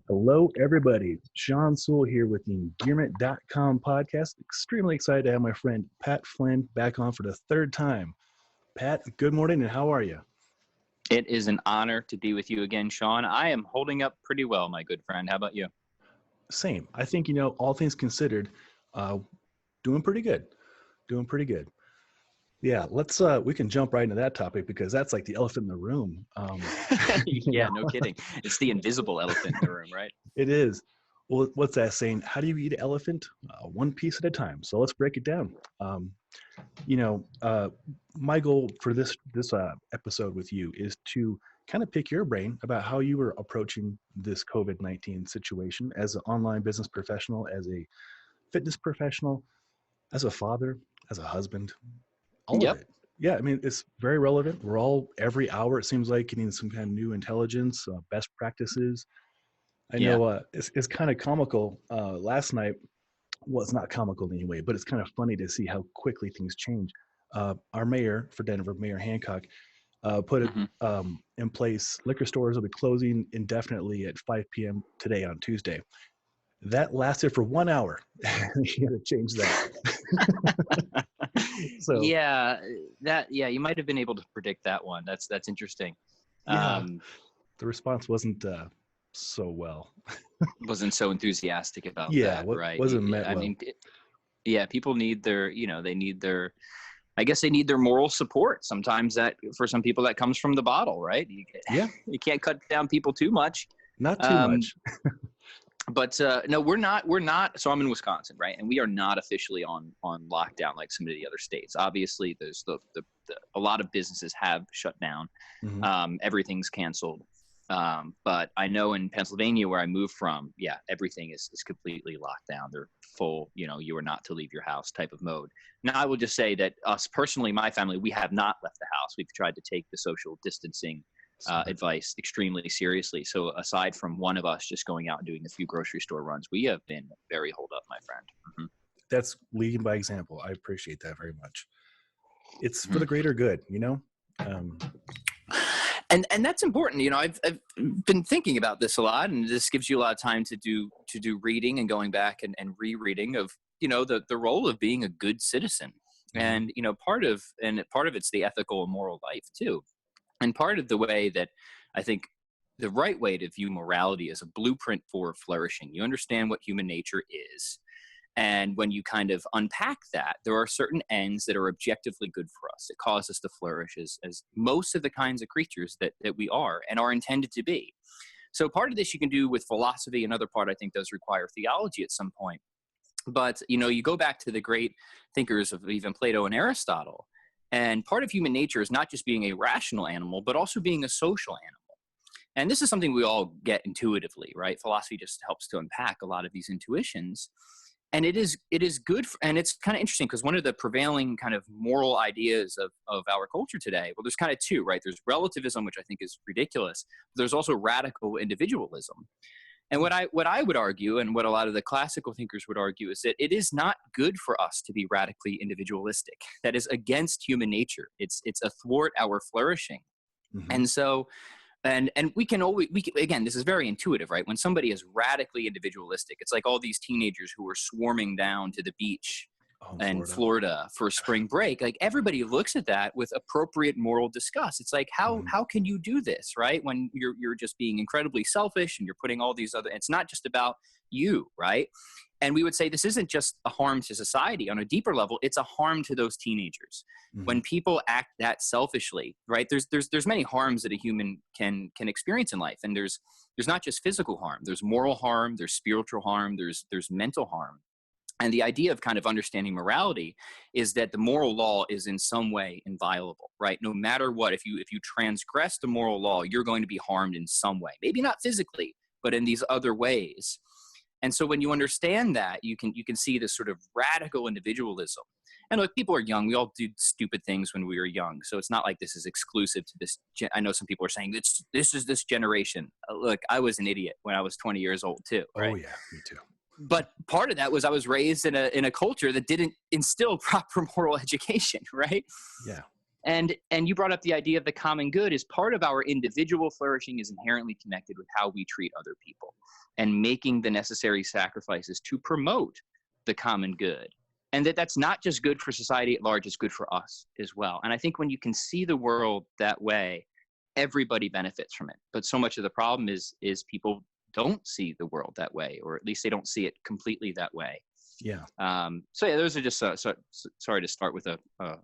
Hello, everybody. Sean Sewell here with the Engearment.com podcast. Extremely excited to have my friend Pat Flynn back on for the third time. Pat, good morning, and how are you? It is an honor to be with you again, Sean. I am holding up pretty well, my good friend. How about you? Same. I think, all things considered, doing pretty good. Yeah, we can jump right into that topic because that's like the elephant in the room. Yeah, no kidding. It's the invisible elephant in the room, right? It is. Well, what's that saying? How do you eat an elephant? One piece at a time. So let's break it down. My goal for this episode with you is to kind of pick your brain about how you were approaching this COVID-19 situation as an online business professional, as a fitness professional, as a father, as a husband. All of it. Yeah, I mean, it's very relevant. We're all, every hour, it seems like, getting some kind of new intelligence, best practices. I know it's kind of comical. Last night, well, it's not comical anyway, but it's kind of funny to see how quickly things change. Our mayor for Denver, Mayor Hancock, put it in place. Liquor stores will be closing indefinitely at 5 p.m. today on Tuesday. That lasted for 1 hour. You got to change that. So you might have been able to predict that one. That's interesting. Yeah, the response wasn't so well. Wasn't so enthusiastic about that, right? Wasn't met well. I mean, people need their, they need their, I guess they need their moral support. Sometimes that, for some people, that comes from the bottle, right? You can't cut down people too much. Not too much. But no, we're not. So I'm in Wisconsin, right? And we are not officially on lockdown like some of the other states. Obviously, there's a lot of businesses have shut down. Mm-hmm. Everything's canceled. But I know in Pennsylvania, where I moved from, everything is completely locked down. They're full, you are not to leave your house type of mode. Now, I will just say that us personally, my family, we have not left the house. We've tried to take the social distancing advice extremely seriously. So aside from one of us just going out and doing a few grocery store runs, we have been very holed up, my friend. Mm-hmm. That's leading by example. I appreciate that very much. It's for the greater good, And that's important. I've been thinking about this a lot, and this gives you a lot of time to do reading and going back and rereading of, the role of being a good citizen. And, part of it's the ethical and moral life too. And part of the way that I think the right way to view morality is a blueprint for flourishing. You understand what human nature is. And when you kind of unpack that, there are certain ends that are objectively good for us. It cause us to flourish as most of the kinds of creatures that we are and are intended to be. So part of this you can do with philosophy. Another part I think does require theology at some point. But, you go back to the great thinkers of even Plato and Aristotle. And part of human nature is not just being a rational animal, but also being a social animal. And this is something we all get intuitively, right? Philosophy just helps to unpack a lot of these intuitions. And it is good. And it's kind of interesting because one of the prevailing kind of moral ideas of our culture today, well, there's kind of two, right? There's relativism, which I think is ridiculous. But there's also radical individualism. And what I would argue, and what a lot of the classical thinkers would argue, is that it is not good for us to be radically individualistic. That is against human nature. It's athwart our flourishing. Mm-hmm. And so, and we can again, this is very intuitive, right? When somebody is radically individualistic, it's like all these teenagers who are swarming down to the beach in Florida for spring break. Like everybody looks at that with appropriate moral disgust. It's like, how can you do this, right? When you're just being incredibly selfish and you're putting all these other, it's not just about you, right? And we would say this isn't just a harm to society on a deeper level, it's a harm to those teenagers. Mm-hmm. When people act that selfishly, right? There's many harms that a human can experience in life. And there's not just physical harm, there's moral harm, there's spiritual harm, there's mental harm. And the idea of kind of understanding morality is that the moral law is in some way inviolable, right? No matter what, if you transgress the moral law, you're going to be harmed in some way. Maybe not physically, but in these other ways. And so when you understand that, you can see this sort of radical individualism. And look, people are young. We all did stupid things when we were young. So it's not like this is exclusive to this. I know some people are saying this is this generation. Look, I was an idiot when I was 20 years old too. Right? Oh yeah, me too. But part of that was I was raised in a culture that didn't instill proper moral education, right? Yeah. And you brought up the idea of the common good. Is part of our individual flourishing is inherently connected with how we treat other people, and making the necessary sacrifices to promote the common good. And that's not just good for society at large, it's good for us as well. And I think when you can see the world that way, everybody benefits from it. But so much of the problem is people don't see the world that way, or at least they don't see it completely that way. Yeah. So yeah, those are just sorry to start with a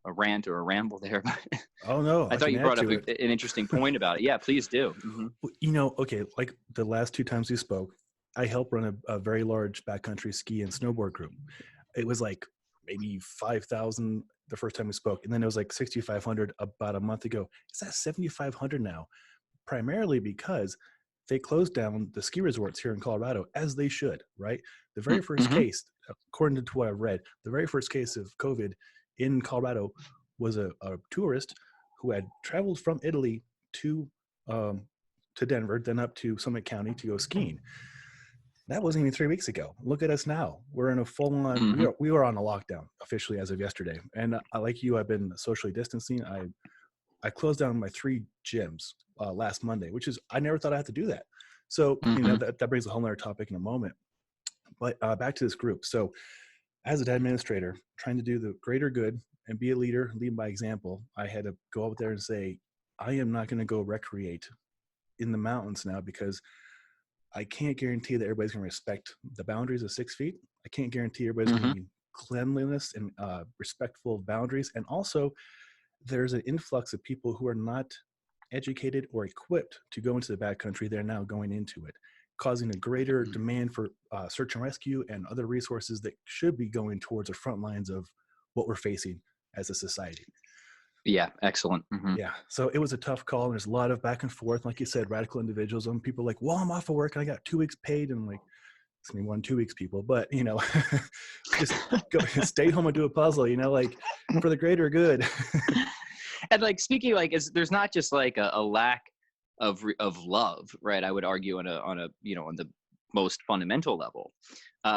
rant or a ramble there, but Oh no, I thought you brought up an interesting point about it. Yeah, please do. Mm-hmm. Okay, like the last 2 times we spoke, I helped run a very large backcountry ski and snowboard group. It was like maybe 5,000 the first time we spoke, and then it was like 6,500 about a month ago. It's at 7,500 now, primarily because they closed down the ski resorts here in Colorado, as they should, right? The very first case, according to what I've read, the very first case of COVID in Colorado was a tourist who had traveled from Italy to Denver, then up to Summit County to go skiing. That wasn't even 3 weeks ago. Look at us now. We're in a full-on, we were on a lockdown officially as of yesterday. And like you, I've been socially distancing. I closed down my 3 gyms last Monday, which is, I never thought I had to do that. So, that brings a whole other topic in a moment. But back to this group. So as an administrator, trying to do the greater good and be a leader, lead by example, I had to go out there and say, I am not going to go recreate in the mountains now, because I can't guarantee that everybody's going to respect the boundaries of 6 feet. I can't guarantee everybody's going to be cleanliness and respectful boundaries. And also, there's an influx of people who are not educated or equipped to go into the backcountry. They're now going into it, causing a greater demand for search and rescue and other resources that should be going towards the front lines of what we're facing as a society. Yeah, excellent. Yeah, so it was a tough call, and there's a lot of back and forth. Like you said, radical individualism. People are like, well, I'm off of work and I got 2 weeks paid. And I'm like, it's gonna be 1 2 weeks, people, but just go stay home and do a puzzle, like for the greater good. And like speaking, like, there's not just like a lack of love, right? I would argue on the most fundamental level.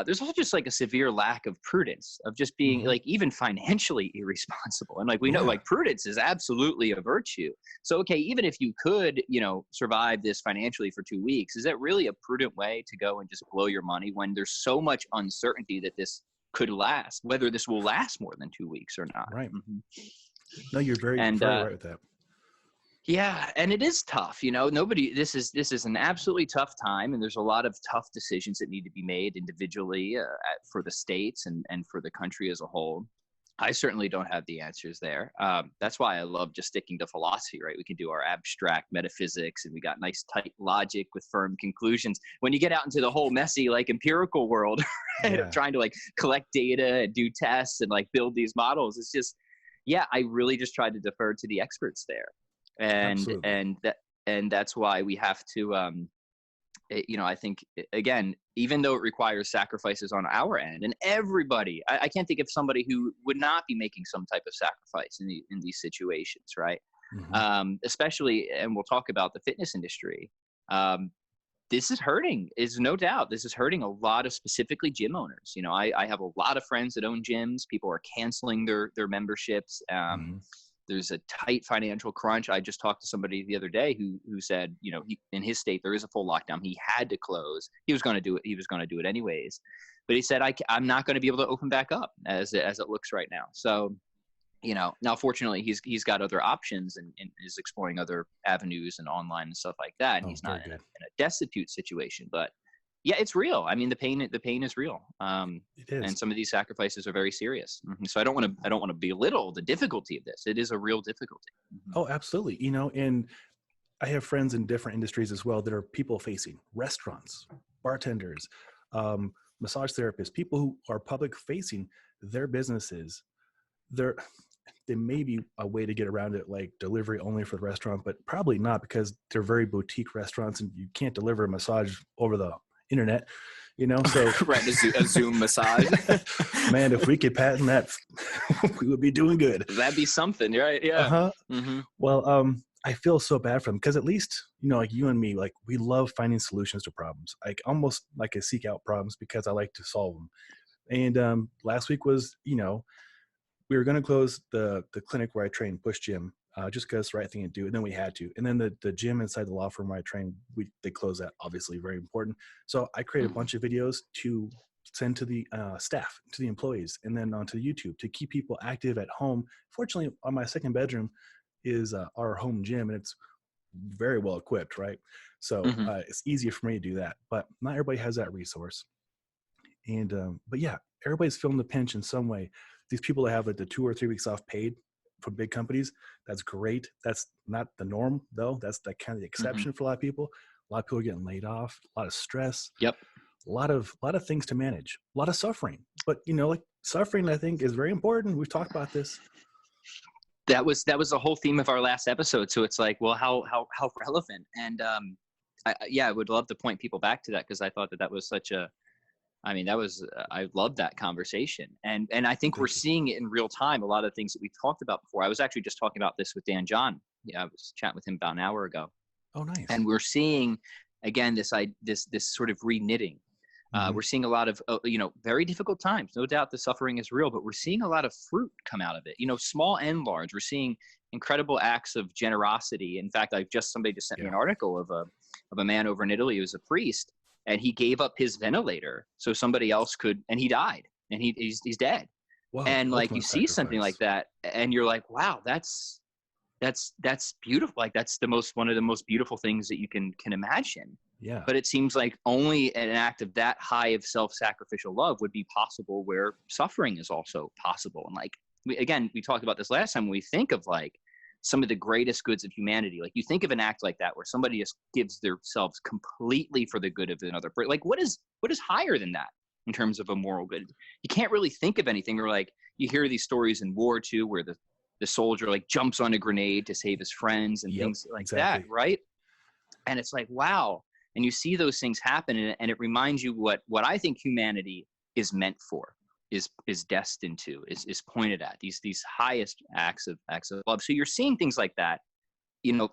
There's also just like a severe lack of prudence, of just being like even financially irresponsible. And like we know, like prudence is absolutely a virtue. So, okay, even if you could, survive this financially for 2 weeks, is that really a prudent way to go and just blow your money when there's so much uncertainty that this could last, whether this will last more than 2 weeks or not? Right. No, you're very right with that. Yeah, and it is tough. This is an absolutely tough time, and there's a lot of tough decisions that need to be made individually for the states and for the country as a whole. I certainly don't have the answers there. That's why I love just sticking to philosophy, right? We can do our abstract metaphysics, and we got nice tight logic with firm conclusions. When you get out into the whole messy, like empirical world, right, of trying to like collect data and do tests and like build these models, it's just, I really just try to defer to the experts there. And that's why we have to, I think, again, even though it requires sacrifices on our end, and everybody, I can't think of somebody who would not be making some type of sacrifice in these situations, right? Especially, and we'll talk about the fitness industry. This is hurting, is no doubt. This is hurting a lot of specifically gym owners. I have a lot of friends that own gyms. People are canceling their memberships. There's a tight financial crunch. I just talked to somebody the other day who said, in his state, there is a full lockdown. He had to close. He was going to do it. He was going to do it anyways. But he said, I'm not going to be able to open back up as it looks right now. So, now fortunately he's got other options and is exploring other avenues and online and stuff like that. And he's not in a destitute situation, but yeah, it's real. I mean, the pain is real. It is. And some of these sacrifices are very serious. So I don't want to belittle the difficulty of this. It is a real difficulty. Oh, absolutely. And I have friends in different industries as well that are people facing: restaurants, bartenders, massage therapists, people who are public facing their businesses. There may be a way to get around it, like delivery only for the restaurant, but probably not, because they're very boutique restaurants and you can't deliver a massage over the internet, so right, a Zoom massage. Man, if we could patent that, we would be doing good. That'd be something, right? Yeah. Well, I feel so bad for them, because at least, like you and me, like we love finding solutions to problems. Like almost like I seek out problems because I like to solve them. And last week was, we were going to close the clinic where I train, Push Gym, just because it's the right thing to do. And then we had to. And then the gym inside the law firm where I train, they closed that, obviously very important. So I created a bunch of videos to send to the staff, to the employees, and then onto YouTube to keep people active at home. Fortunately, on my second bedroom is our home gym, and it's very well equipped, right? So it's easier for me to do that, but not everybody has that resource. And but yeah, everybody's feeling the pinch in some way. These people that have like the 2 or 3 weeks off paid from big companies, that's great. That's not the norm though. That's the kind of the exception for a lot of people. A lot of people are getting laid off, a lot of stress. Yep. A lot of things to manage, a lot of suffering. But like suffering, I think, is very important. We've talked about this. That was the whole theme of our last episode. So it's like, well, how relevant? And I would love to point people back to that, because I thought that was such a, I love that conversation. And I think we're seeing it in real time. A lot of things that we talked about before. I was actually just talking about this with Dan John. Yeah, I was chatting with him about an hour ago. Oh, nice. And we're seeing, again, this sort of re-knitting. We're seeing a lot of, very difficult times. No doubt the suffering is real, but we're seeing a lot of fruit come out of it, small and large. We're seeing incredible acts of generosity. In fact, somebody just sent me an article of a man over in Italy who's a priest, and he gave up his ventilator so somebody else could, and he died, and he's dead. Wow, and like you see something like that, and you're like, wow, that's beautiful. Like that's one of the most beautiful things that you can imagine. Yeah. But it seems like only an act of that high of self-sacrificial love would be possible where suffering is also possible. And like, we talked about this last time, when we think of like some of the greatest goods of humanity, like you think of an act like that where somebody just gives themselves completely for the good of another person. Like what is higher than that in terms of a moral good? You can't really think of anything where, like, you hear these stories in war too, where the soldier like jumps on a grenade to save his friends and things like that. Right. And it's like, wow. And you see those things happen, and it reminds you what I think humanity is meant for, is destined to, is pointed at, these highest acts of love. So you're seeing things like that.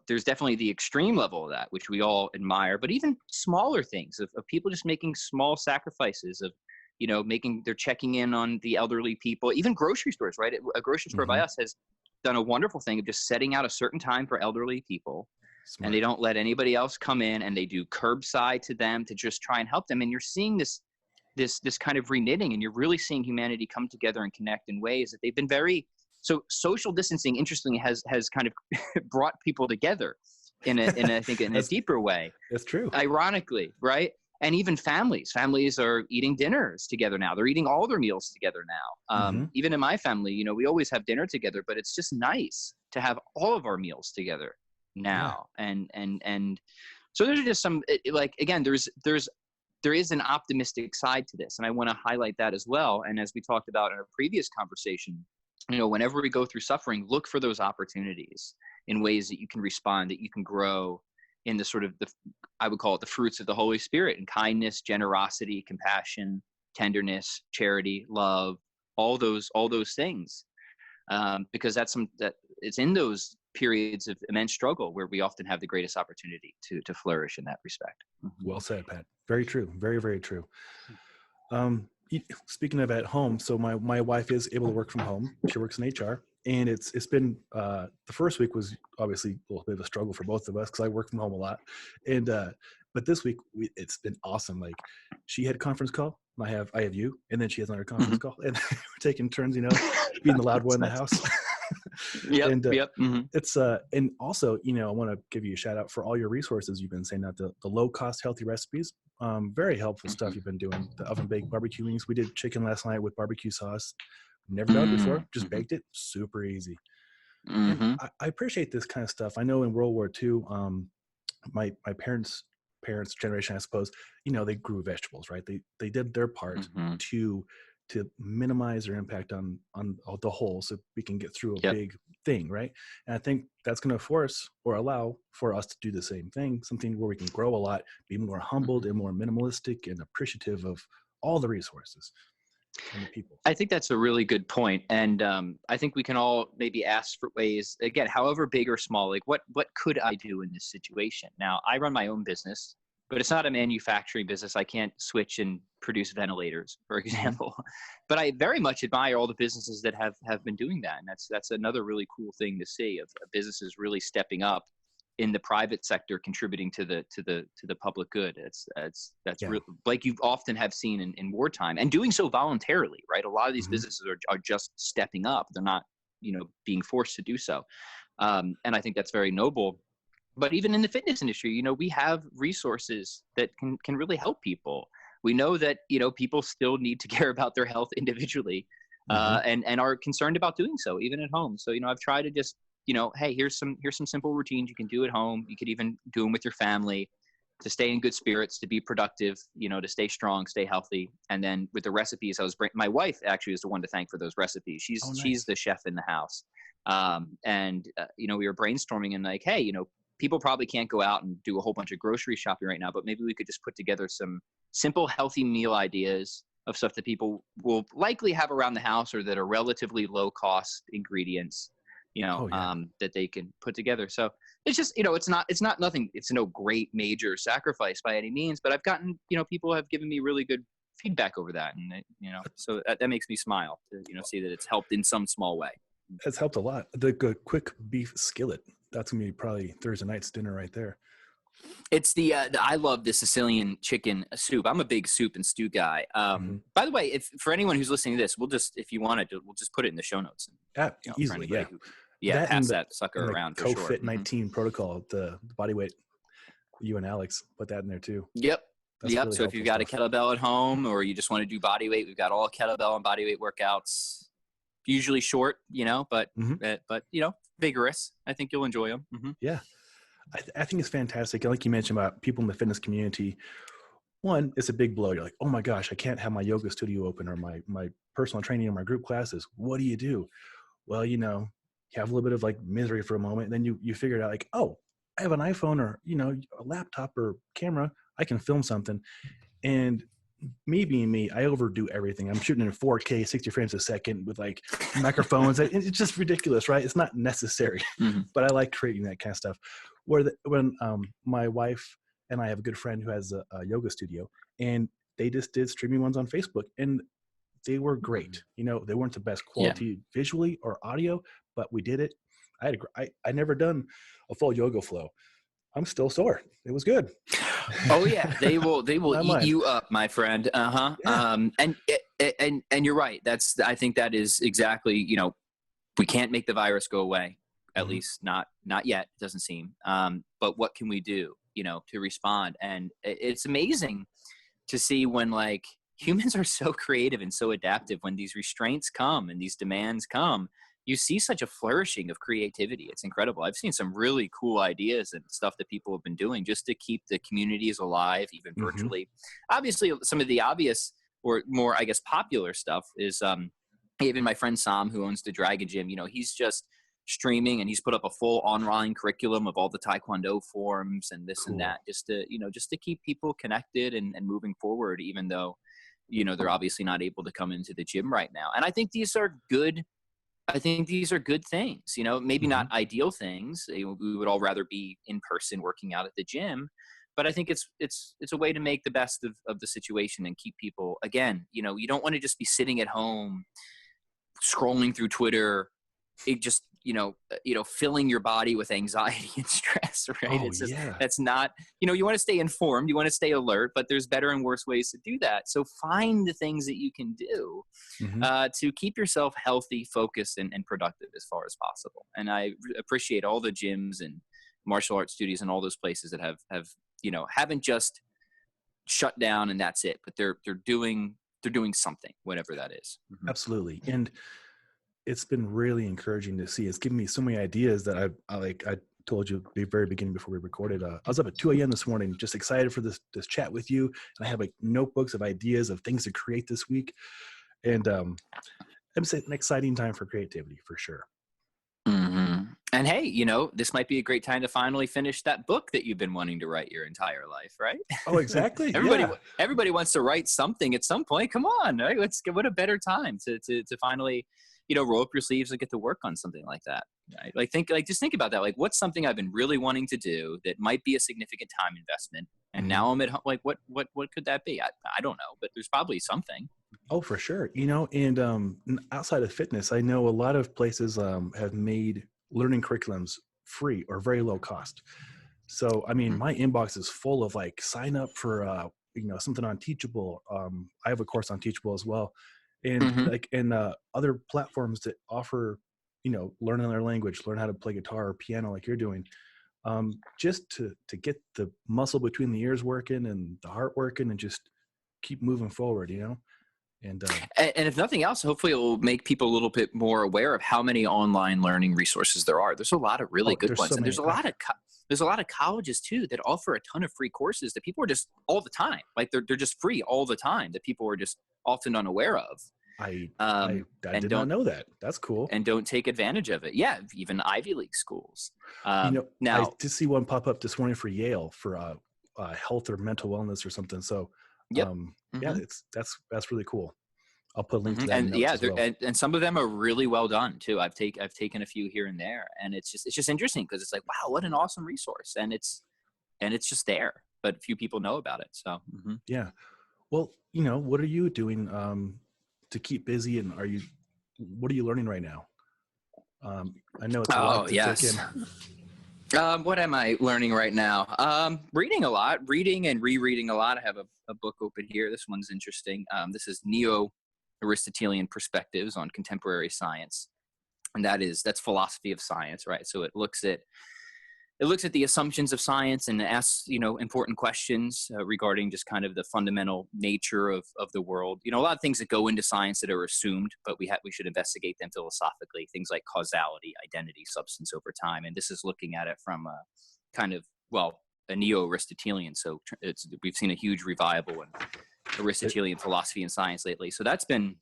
There's definitely the extreme level of that, which we all admire, but even smaller things of people just making small sacrifices of, they're checking in on the elderly people, even grocery stores, right? A grocery store by us has done a wonderful thing of just setting out a certain time for elderly people. Smart. And they don't let anybody else come in, and they do curbside to them to just try and help them. And you're seeing this kind of re-knitting, and you're really seeing humanity come together and connect in ways that they've been so social distancing, interestingly, has kind of brought people together in a deeper way. That's true. Ironically, right? And even families are eating dinners together now. They're eating all their meals together now. Even in my family, we always have dinner together, but it's just nice to have all of our meals together now. And so there's just some, like, again, there is an optimistic side to this, and I want to highlight that as well. And as we talked about in our previous conversation, whenever we go through suffering, look for those opportunities in ways that you can respond, that you can grow in the sort of I would call it the fruits of the Holy Spirit, and kindness, generosity, compassion, tenderness, charity, love, all those things, because that it's in those periods of immense struggle where we often have the greatest opportunity to flourish in that respect. Well said, Pat. Very true. Very, very true. Speaking of at home, so my wife is able to work from home. She works in HR, and it's been the first week was obviously a little bit of a struggle for both of us, because I work from home a lot, and but this week it's been awesome. Like, she had a conference call, I have you, and then she has another conference call, and we're taking turns, being the loud one in the house. It's and also, I want to give you a shout out for all your resources you've been saying, the low cost healthy recipes, very helpful stuff you've been doing. The oven baked barbecue wings, we did chicken last night with barbecue sauce, never done it before, just baked it, super easy. And I appreciate this kind of stuff. I know in World War II, my parents generation, I suppose, they grew vegetables, right? They did their part to minimize their impact on the whole, so we can get through a big thing, right? And I think that's going to force or allow for us to do the same thing, something where we can grow a lot, be more humbled and more minimalistic and appreciative of all the resources and the people. I think that's a really good point. And I think we can all maybe ask for ways, again, however big or small, like what could I do in this situation? Now, I run my own business, but it's not a manufacturing business. I can't switch and produce ventilators, for example. But I very much admire all the businesses that have been doing that. And that's another really cool thing to see, of businesses really stepping up in the private sector, contributing to the public good. That's real, like you often have seen in wartime, and doing so voluntarily, right? A lot of these businesses are just stepping up. They're not, being forced to do so. And I think that's very noble. But even in the fitness industry, we have resources that can really help people. We know that, people still need to care about their health individually, and are concerned about doing so even at home. So, I've tried to just, hey, here's some simple routines you can do at home. You could even do them with your family to stay in good spirits, to be productive, to stay strong, stay healthy. And then with the recipes, my wife actually is the one to thank for those recipes. She's the chef in the house. We were brainstorming and like, hey, people probably can't go out and do a whole bunch of grocery shopping right now, but maybe we could just put together some simple, healthy meal ideas of stuff that people will likely have around the house, or that are relatively low cost ingredients, that they can put together. So it's just, it's not nothing. It's no great major sacrifice by any means, but I've gotten, people have given me really good feedback over that. And, so that makes me smile to, see that it's helped in some small way. It's helped a lot. The quick beef skillet, that's going to be probably Thursday night's dinner right there. It's I love the Sicilian chicken soup. I'm a big soup and stew guy. By the way, for anyone who's listening to this, we'll just put it in the show notes. Easily, Pass that sucker around for sure. COVID-19 protocol, the bodyweight, you and Aleks put that in there too. Yep. That's really So if you've got a kettlebell at home, or you just want to do bodyweight, we've got all kettlebell and bodyweight workouts. Usually short, but vigorous. I think you'll enjoy them. Yeah. I think it's fantastic. Like you mentioned about people in the fitness community, one, it's a big blow. You're like, oh my gosh, I can't have my yoga studio open, or my personal training, or my group classes. What do you do? Well, you have a little bit of like misery for a moment. And then you figure it out, like, oh, I have an iPhone, or, a laptop or camera. I can film something. And me being me, I overdo everything. I'm shooting in 4K, 60 frames a second with like microphones. It's just ridiculous, right? It's not necessary, but I like creating that kind of stuff. When my wife and I have a good friend who has a yoga studio, and they just did streaming ones on Facebook, and they were great. They weren't the best quality visually or audio, but we did it. I never done a full yoga flow. I'm still sore. It was good. Oh yeah, they will eat you up, my friend. Yeah. And you're right. I think that is exactly, we can't make the virus go away, at least not yet. It doesn't seem. But what can we do, to respond? And it's amazing to see when like humans are so creative and so adaptive. When these restraints come and these demands come, you see such a flourishing of creativity. It's incredible. I've seen some really cool ideas and stuff that people have been doing just to keep the communities alive, even virtually. Obviously, some of the obvious or more, I guess, popular stuff is even my friend Sam, who owns the Dragon Gym, he's just streaming, and he's put up a full online curriculum of all the Taekwondo forms and this and that, just to keep people connected and moving forward, even though, they're obviously not able to come into the gym right now. And I think these are good. I think these are good things, maybe not ideal things. We would all rather be in person working out at the gym, but I think it's a way to make the best of the situation and keep people, again, you don't want to just be sitting at home scrolling through Twitter, filling your body with anxiety and stress, right? That's not, you want to stay informed, you want to stay alert, but there's better and worse ways to do that. So find the things that you can do to keep yourself healthy, focused, and productive as far as possible. And I appreciate all the gyms and martial arts studios and all those places that haven't just shut down and that's it, but they're doing something, whatever that is. Absolutely. And it's been really encouraging to see. It's given me so many ideas that I told you at the very beginning before we recorded. I was up at 2 a.m. this morning, just excited for this chat with you. And I have like notebooks of ideas of things to create this week. And it's an exciting time for creativity for sure. And hey, this might be a great time to finally finish that book that you've been wanting to write your entire life, right? Oh, exactly. Everybody wants to write something at some point. Come on, right? What a better time to finally, roll up your sleeves and get to work on something like that. Right? Just think about that. Like, what's something I've been really wanting to do that might be a significant time investment, and now I'm at home. Like, what could that be? I don't know, but there's probably something. Oh, for sure. And outside of fitness, I know a lot of places have made learning curriculums free or very low cost. So, I mean, my inbox is full of like, sign up for, something on Teachable. I have a course on Teachable as well. And other platforms that offer, learn another language, learn how to play guitar or piano like you're doing, just to get the muscle between the ears working and the heart working and just keep moving forward, And if nothing else, hopefully it will make people a little bit more aware of how many online learning resources there are. There's a lot of really good ones. And there's a lot of colleges too that offer a ton of free courses that people are just all the time. Like they're just free all the time that people are just often unaware of. I did not know that. That's cool. And don't take advantage of it. Yeah, even Ivy League schools. Now I did see one pop up this morning for Yale for health or mental wellness or something. So yeah, that's really cool. I'll put a link to that. And yeah, and some of them are really well done too. I've taken a few here and there, and it's just interesting because it's like, wow, what an awesome resource, and it's just there, but few people know about it. So yeah, well, what are you doing to keep busy, and what are you learning right now? I know it's a lot to take in. What am I learning right now? Reading a lot, reading and rereading a lot. I have a book open here. This one's interesting. This is Aristotelian perspectives on contemporary science, and that's philosophy of science, right? So it looks at the assumptions of science and asks important questions regarding just kind of the fundamental nature of the world. A lot of things that go into science that are assumed, but we should investigate them philosophically. Things like causality, identity, substance over time, and this is looking at it from a kind of a neo-Aristotelian. So we've seen a huge revival in Aristotelian philosophy and science lately. So that's been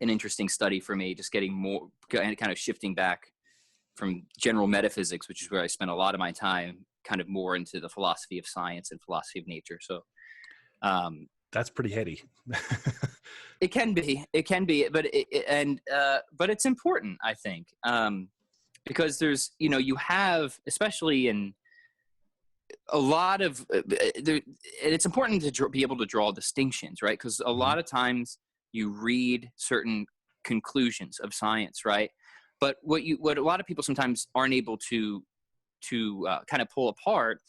an interesting study for me, just getting more kind of shifting back from general metaphysics, which is where I spent a lot of my time, kind of more into the philosophy of science and philosophy of nature. So that's pretty heady. It can be, but it's important, I think, because there's, you have, especially in a lot of, and it's important to be able to draw distinctions, right? Because a lot of times you read certain conclusions of science, right? But what a lot of people sometimes aren't able to kind of pull apart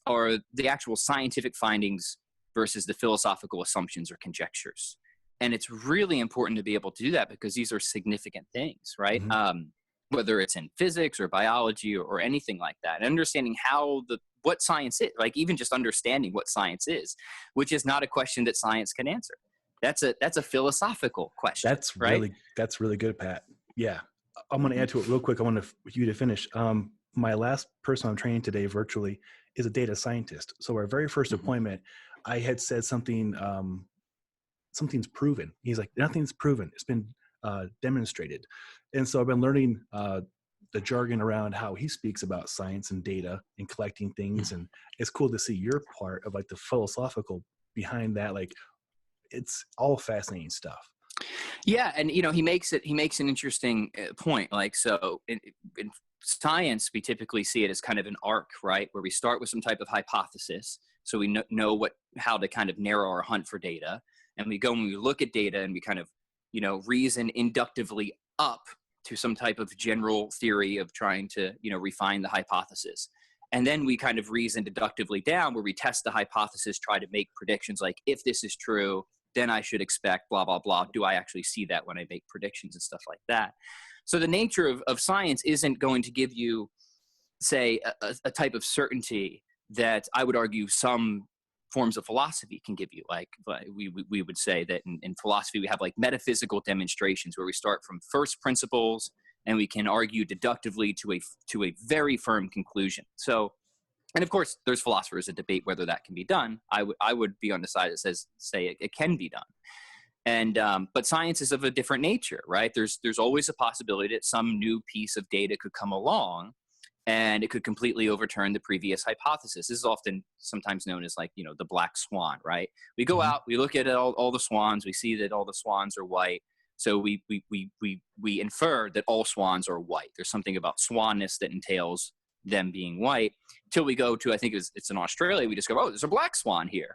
are the actual scientific findings versus the philosophical assumptions or conjectures. And it's really important to be able to do that because these are significant things, right? Whether it's in physics or biology or anything like that, and understanding what science is, like even just understanding what science is, which is not a question that science can answer. That's a philosophical question. That's really good, Pat. Yeah. I'm going to add to it real quick. I want you to finish. My last person I'm training today virtually is a data scientist. So our very first appointment, I had said something's proven. He's like, nothing's proven. It's been demonstrated. And so I've been learning the jargon around how he speaks about science and data and collecting things. And it's cool to see your part of like the philosophical behind that. Like it's all fascinating stuff. Yeah. And, he makes an interesting point. Like, so in science, we typically see it as kind of an arc, right? Where we start with some type of hypothesis. So we know how to kind of narrow our hunt for data. And we go and we look at data and we kind of, reason inductively up to some type of general theory of trying to, refine the hypothesis. And then we kind of reason deductively down where we test the hypothesis, try to make predictions like, if this is true, then I should expect blah, blah, blah. Do I actually see that when I make predictions and stuff like that? So the nature of science isn't going to give you, say, a type of certainty that I would argue some forms of philosophy can give you. Like we would say that in philosophy, we have like metaphysical demonstrations where we start from first principles and we can argue deductively to a very firm conclusion. So, and of course, there's philosophers that debate whether that can be done. I would be on the side that say it can be done. And but science is of a different nature, right? There's always a possibility that some new piece of data could come along and it could completely overturn the previous hypothesis. This is often sometimes known as like, the black swan, right? We go out, we look at all the swans, we see that all the swans are white. So we infer that all swans are white. There's something about swanness that entails them being white, till we go to, I think it's in Australia, we discover, oh, there's a black swan here.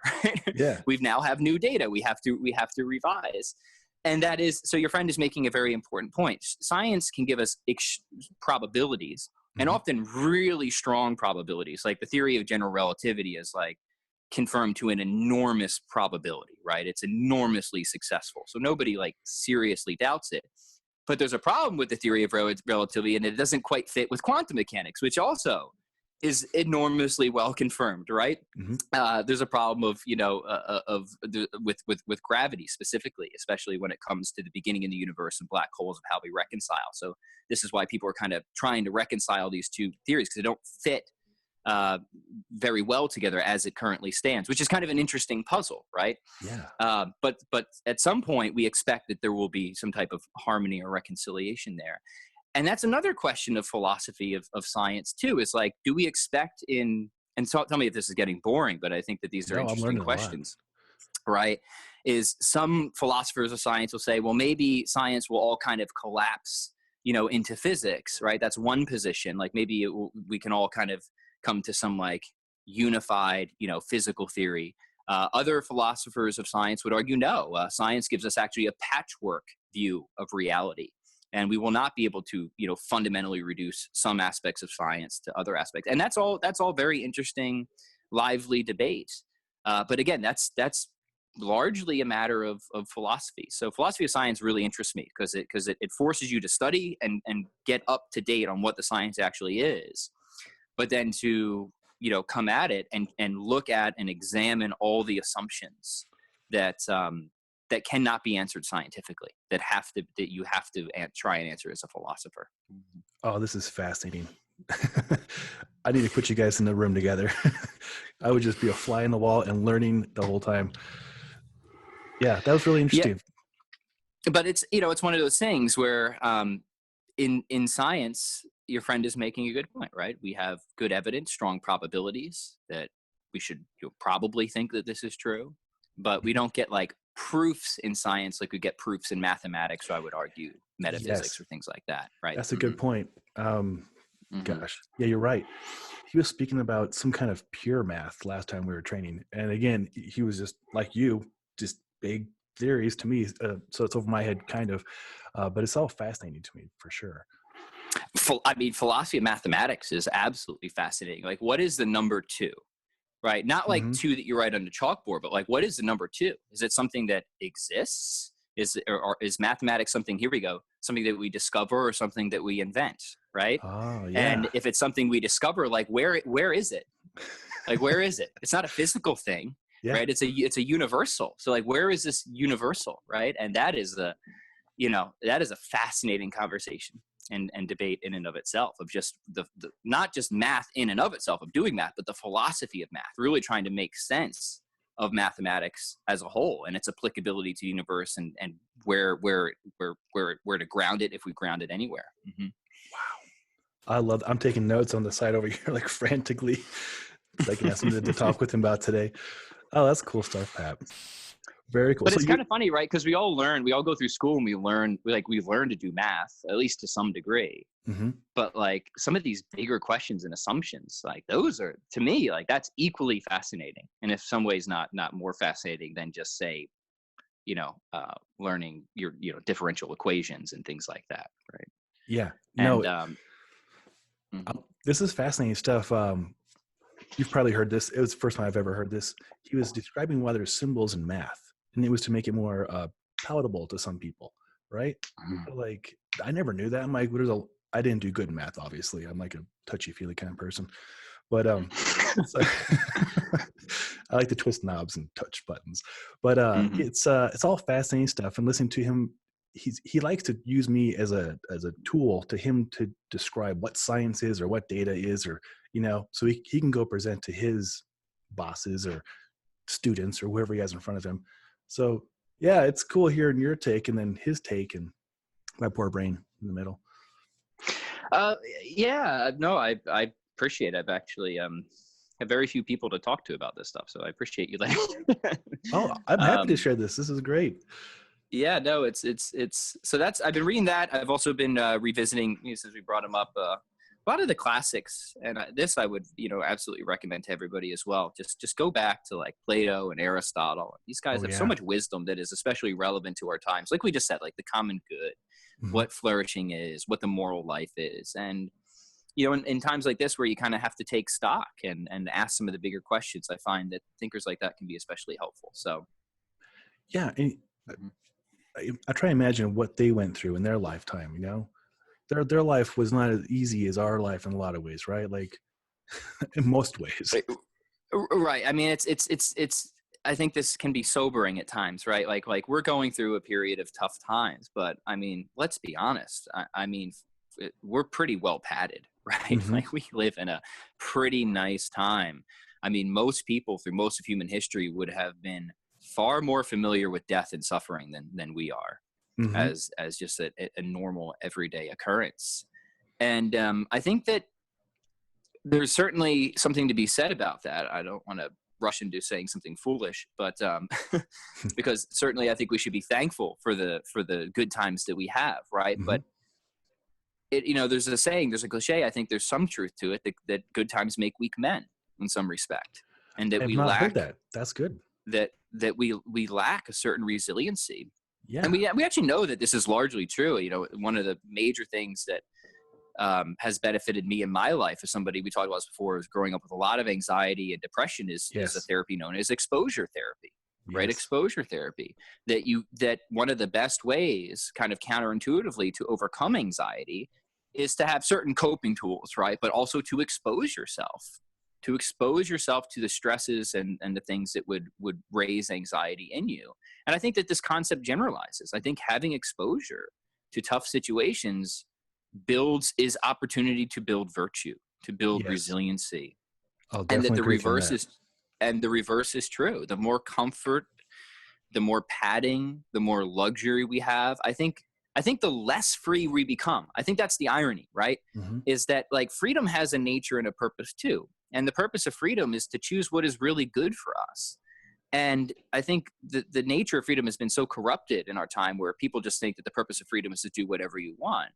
Yeah. We've now have new data. We have to revise. And that is, so your friend is making a very important point. Science can give us probabilities, and often really strong probabilities. Like the theory of general relativity is like confirmed to an enormous probability, right? It's enormously successful. So nobody like seriously doubts it. But there's a problem with the theory of relativity, and it doesn't quite fit with quantum mechanics, which also is enormously well confirmed, right? There's a problem of, with gravity specifically, especially when it comes to the beginning of the universe and black holes, of how we reconcile. So this is why people are kind of trying to reconcile these two theories, because they don't fit very well together as it currently stands, which is kind of an interesting puzzle, right? Yeah. But at some point we expect that there will be some type of harmony or reconciliation there. And that's another question of philosophy of science too, is like, do we expect and so tell me if this is getting boring, but I think that these are interesting questions, right? Is some philosophers of science will say, well, maybe science will all kind of collapse, into physics, right? That's one position. Like maybe we can all kind of come to some like unified, physical theory. Other philosophers of science would argue, no, science gives us actually a patchwork view of reality. And we will not be able to, fundamentally reduce some aspects of science to other aspects. And that's all very interesting, lively debate. But again, that's largely a matter of philosophy. So philosophy of science really interests me because it forces you to study and get up to date on what the science actually is. But then to, come at it and look at and examine all the assumptions that cannot be answered scientifically, that you have to try and answer as a philosopher. Oh, this is fascinating. I need to put you guys in the room together. I would just be a fly in the wall and learning the whole time. Yeah, that was really interesting. Yeah. But it's one of those things where in science, your friend is making a good point, right? We have good evidence, strong probabilities that we should probably think that this is true, but we don't get like proofs in science like we get proofs in mathematics, or I would argue metaphysics, or things like that, right? That's a good point. Gosh, yeah, you're right. He was speaking about some kind of pure math last time we were training, and again, he was just like you, just big theories to me. So it's over my head, kind of, but it's all fascinating to me for sure. Philosophy of mathematics is absolutely fascinating. Like, what is the number 2? Right? Not like 2 that you write on the chalkboard, but like, what is the number 2? Is it something that exists? Or is mathematics something, here we go, something that we discover or something that we invent, right? Oh, yeah. And if it's something we discover, like where is it? Like, where is it? It's not a physical thing, right? It's a universal. So like, where is this universal, right? And that is a fascinating conversation and debate in and of itself, of just the not just math in and of itself of doing math, but the philosophy of math, really trying to make sense of mathematics as a whole and its applicability to the universe and where to ground it, if we ground it anywhere. Wow. I'm taking notes on the side over here, like frantically. So I can have something to talk with him about today. Oh, that's cool stuff, Pat. Very cool. But it's kind of funny, right? Because we all go through school and we learn to do math, at least to some degree. But like some of these bigger questions and assumptions, like those are, to me, like that's equally fascinating. And in some ways not more fascinating than just say, learning your, differential equations and things like that. Right. Yeah. No. This is fascinating stuff. You've probably heard this. It was the first time I've ever heard this. He was describing why there's symbols in math, and it was to make it more palatable to some people, right? Like, I never knew that. I'm like, I didn't do good in math, obviously. I'm like a touchy-feely kind of person. But so, I like to twist knobs and touch buttons. But it's all fascinating stuff. And listening to him, he likes to use me as a tool to him to describe what science is or what data is, or so he can go present to his bosses or students or whoever he has in front of him. So yeah, it's cool hearing your take and then his take, and my poor brain in the middle. Yeah, no, I appreciate it. I've actually have very few people to talk to about this stuff, so I appreciate you letting Oh, I'm happy to share this. This is great. Yeah, no, it's so that's I've been reading that. I've also been revisiting, since we brought them up, a lot of the classics, and this I would absolutely recommend to everybody as well. Just go back to like Plato and Aristotle. These guys Oh have so yeah. much wisdom that is especially relevant to our times. Like we just said, like the common good, Hmm. what flourishing is, what the moral life is, and in times like this where you kind of have to take stock and ask some of the bigger questions, I find that thinkers like that can be especially helpful. So. Yeah. And Mhm. I try to imagine what they went through in their lifetime. Their life was not as easy as our life in a lot of ways, right? Like in most ways. Right. Right. I mean, it's. I think this can be sobering at times, right? Like we're going through a period of tough times, but I mean, let's be honest. I mean, we're pretty well padded, right? Hmm. Like we live in a pretty nice time. I mean, most people through most of human history would have been far more familiar with death and suffering than we are, Hmm. as just a normal everyday occurrence. And I think that there's certainly something to be said about that. I don't want to rush into saying something foolish, but because certainly I think we should be thankful for the good times that we have, right? Hmm. But there's a saying, there's a cliche. I think there's some truth to it that good times make weak men in some respect, and that I have we not heard lack that. That's good. that we lack a certain resiliency. And Yeah. we actually know that this is largely true. One of the major things that has benefited me in my life as somebody, we talked about this before, is growing up with a lot of anxiety and depression is a Yes. therapy known as exposure therapy, right? Yes. Exposure therapy, that one of the best ways kind of counterintuitively to overcome anxiety is to have certain coping tools, right? But also to expose yourself to the stresses and the things that would raise anxiety in you. And I think that this concept generalizes. I think having exposure to tough situations is opportunity to build virtue, to build Yes. resiliency, I'll and that definitely agree with you on that. the reverse is true. The more comfort, the more padding, the more luxury we have, I think the less free we become. I think that's the irony, right? Hmm. Is that like freedom has a nature and a purpose too. And the purpose of freedom is to choose what is really good for us. And I think the nature of freedom has been so corrupted in our time where people just think that the purpose of freedom is to do whatever you want.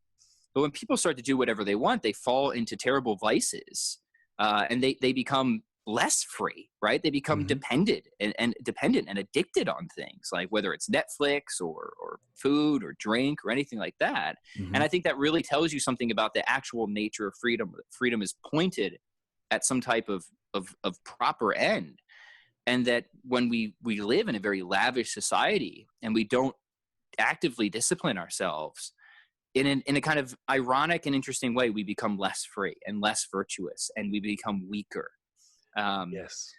But when people start to do whatever they want, they fall into terrible vices, and they become less free, right? They become Hmm. dependent and addicted on things like whether it's Netflix or food or drink or anything like that. Hmm. And I think that really tells you something about the actual nature of freedom. Freedom is pointed at some type of proper end, and that when we live in a very lavish society and we don't actively discipline ourselves in a kind of ironic and interesting way, we become less free and less virtuous, and we become weaker. Um, Yes.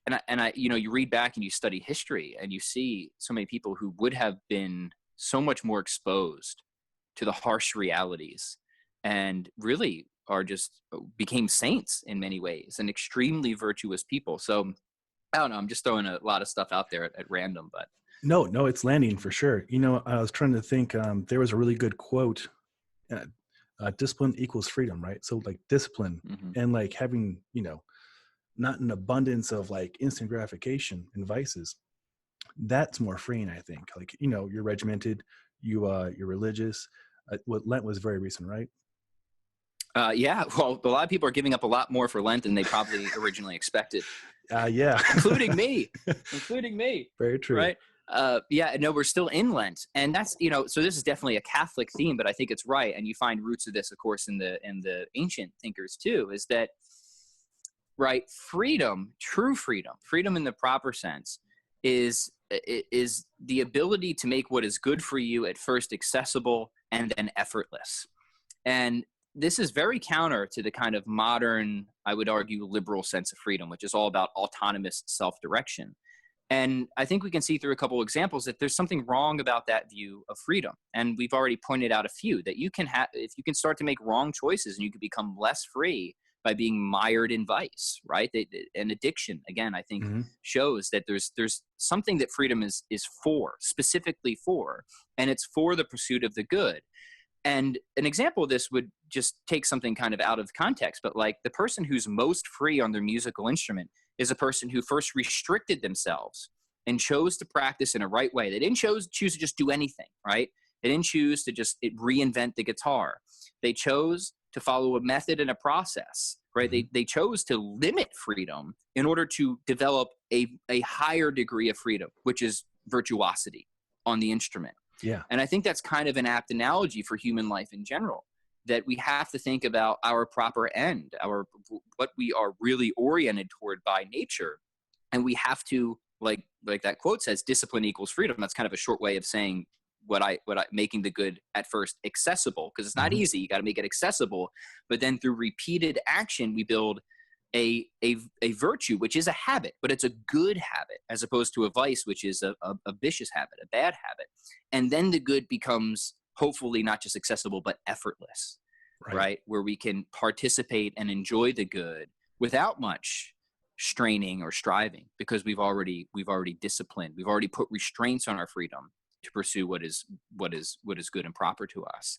and I, you read back and you study history, and you see so many people who would have been so much more exposed to the harsh realities, and really are just became saints in many ways and extremely virtuous people. So I don't know. I'm just throwing a lot of stuff out there at random, but No, it's landing for sure. I was trying to think. There was a really good quote. Uh, Discipline equals freedom, right? So like discipline mhm. and like having, not an abundance of like instant gratification and vices. That's more freeing, I think. Like, you're regimented, you're religious. What Lent was very recent, right? Yeah, well, a lot of people are giving up a lot more for Lent than they probably originally expected, Yeah. including me, Very true. right? Yeah, no, we're still in Lent, and that's so this is definitely a Catholic theme, but I think it's right, and you find roots of this, of course, in the ancient thinkers too. Is that right? Freedom, true freedom in the proper sense, is the ability to make what is good for you at first accessible and then effortless. And this is very counter to the kind of modern, I would argue, liberal sense of freedom, which is all about autonomous self-direction. And I think we can see through a couple of examples that there's something wrong about that view of freedom. And we've already pointed out a few that you can have, if you can start to make wrong choices and you can become less free by being mired in vice, right? And addiction, again, I think Hmm. shows that there's something that freedom is for, specifically for, and it's for the pursuit of the good. And an example of this would just take something kind of out of context, but like the person who's most free on their musical instrument is a person who first restricted themselves and chose to practice in a right way. They didn't choose to just do anything, right? They didn't choose to just reinvent the guitar. They chose to follow a method and a process, right? Mm-hmm. They chose to limit freedom in order to develop a higher degree of freedom, which is virtuosity on the instrument. Yeah. And I think that's kind of an apt analogy for human life in general, that we have to think about our proper end, what we are really oriented toward by nature. And we have to, like that quote says, discipline equals freedom. That's kind of a short way of saying making the good at first accessible, because it's not Mm-hmm. easy. You got to make it accessible. But then through repeated action, we build a virtue, which is a habit, but it's a good habit, as opposed to a vice, which is a vicious habit, a bad habit. And then the good becomes hopefully not just accessible, but effortless, right? Where we can participate and enjoy the good without much straining or striving, because we've already disciplined, we've already put restraints on our freedom to pursue what is good and proper to us.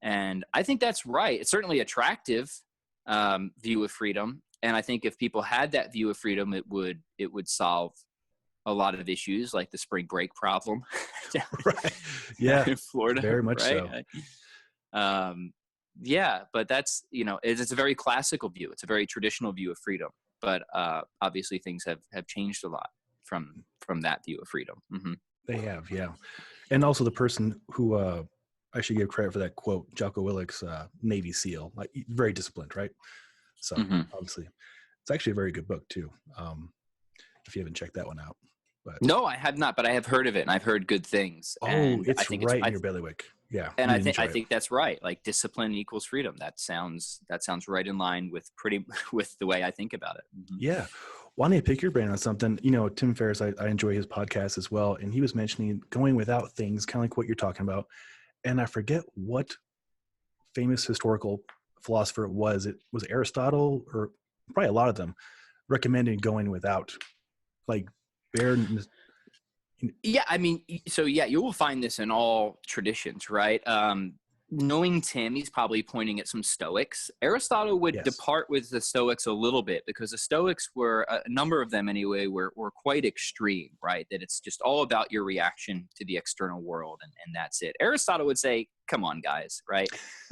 And I think that's right. It's certainly attractive view of freedom. And I think if people had that view of freedom, it would solve a lot of issues, like the spring break problem. Right. Yeah. In Florida. Very much right? So. Yeah, but that's, it's a very classical view. It's a very traditional view of freedom. But obviously things have changed a lot from that view of freedom. Mm-hmm. They have, yeah. And also the person who I should give credit for that quote, Jocko Willick's Navy SEAL, like very disciplined, right? So obviously, it's actually a very good book too. If you haven't checked that one out, but no, I have not, but I have heard of it, and I've heard good things. And it's I think right in your bailiwick, yeah. And I think that's right. Like discipline equals freedom. That sounds right in line with the way I think about it. Mm-hmm. Yeah. Wanting to pick your brain on something, Tim Ferriss, I enjoy his podcast as well. And he was mentioning going without things, kind of like what you're talking about. And I forget what famous historical philosopher it was. It was Aristotle, or probably a lot of them, recommended going without, like bare. Yeah, I mean, so yeah, you will find this in all traditions, right? Knowing Tim, he's probably pointing at some Stoics. Aristotle would depart with the Stoics a little bit, because the Stoics were, a number of them anyway, were quite extreme, right? That it's just all about your reaction to the external world, and that's it. Aristotle would say, come on, guys, right?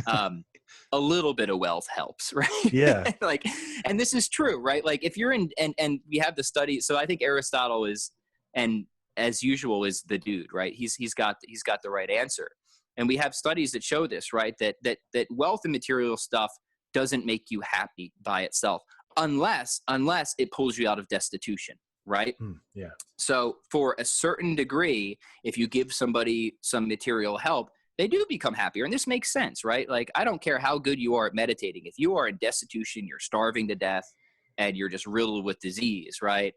A little bit of wealth helps, right? Yeah. And this is true, right? Like if you're in, and we have the study, so I think Aristotle is, and as usual, is the dude, right? He's got the right answer. And we have studies that show this, right? That wealth and material stuff doesn't make you happy by itself, unless it pulls you out of destitution, right? Yeah. So for a certain degree, if you give somebody some material help, they do become happier. And this makes sense, right? Like, I don't care how good you are at meditating. If you are in destitution, you're starving to death, and you're just riddled with disease, right?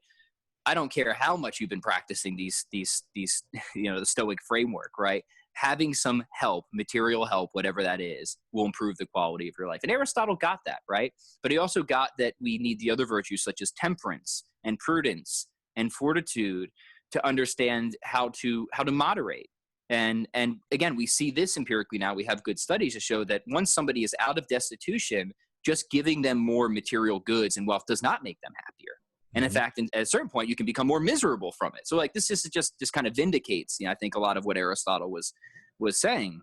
I don't care how much you've been practicing these the Stoic framework, right? Having some help, material help, whatever that is, will improve the quality of your life. And Aristotle got that, right? But he also got that we need the other virtues, such as temperance and prudence and fortitude, to understand how to moderate. And again, we see this empirically now. We have good studies to show that once somebody is out of destitution, just giving them more material goods and wealth does not make them happier. And in fact, at a certain point, you can become more miserable from it. So like this just kind of vindicates, I think, a lot of what Aristotle was saying.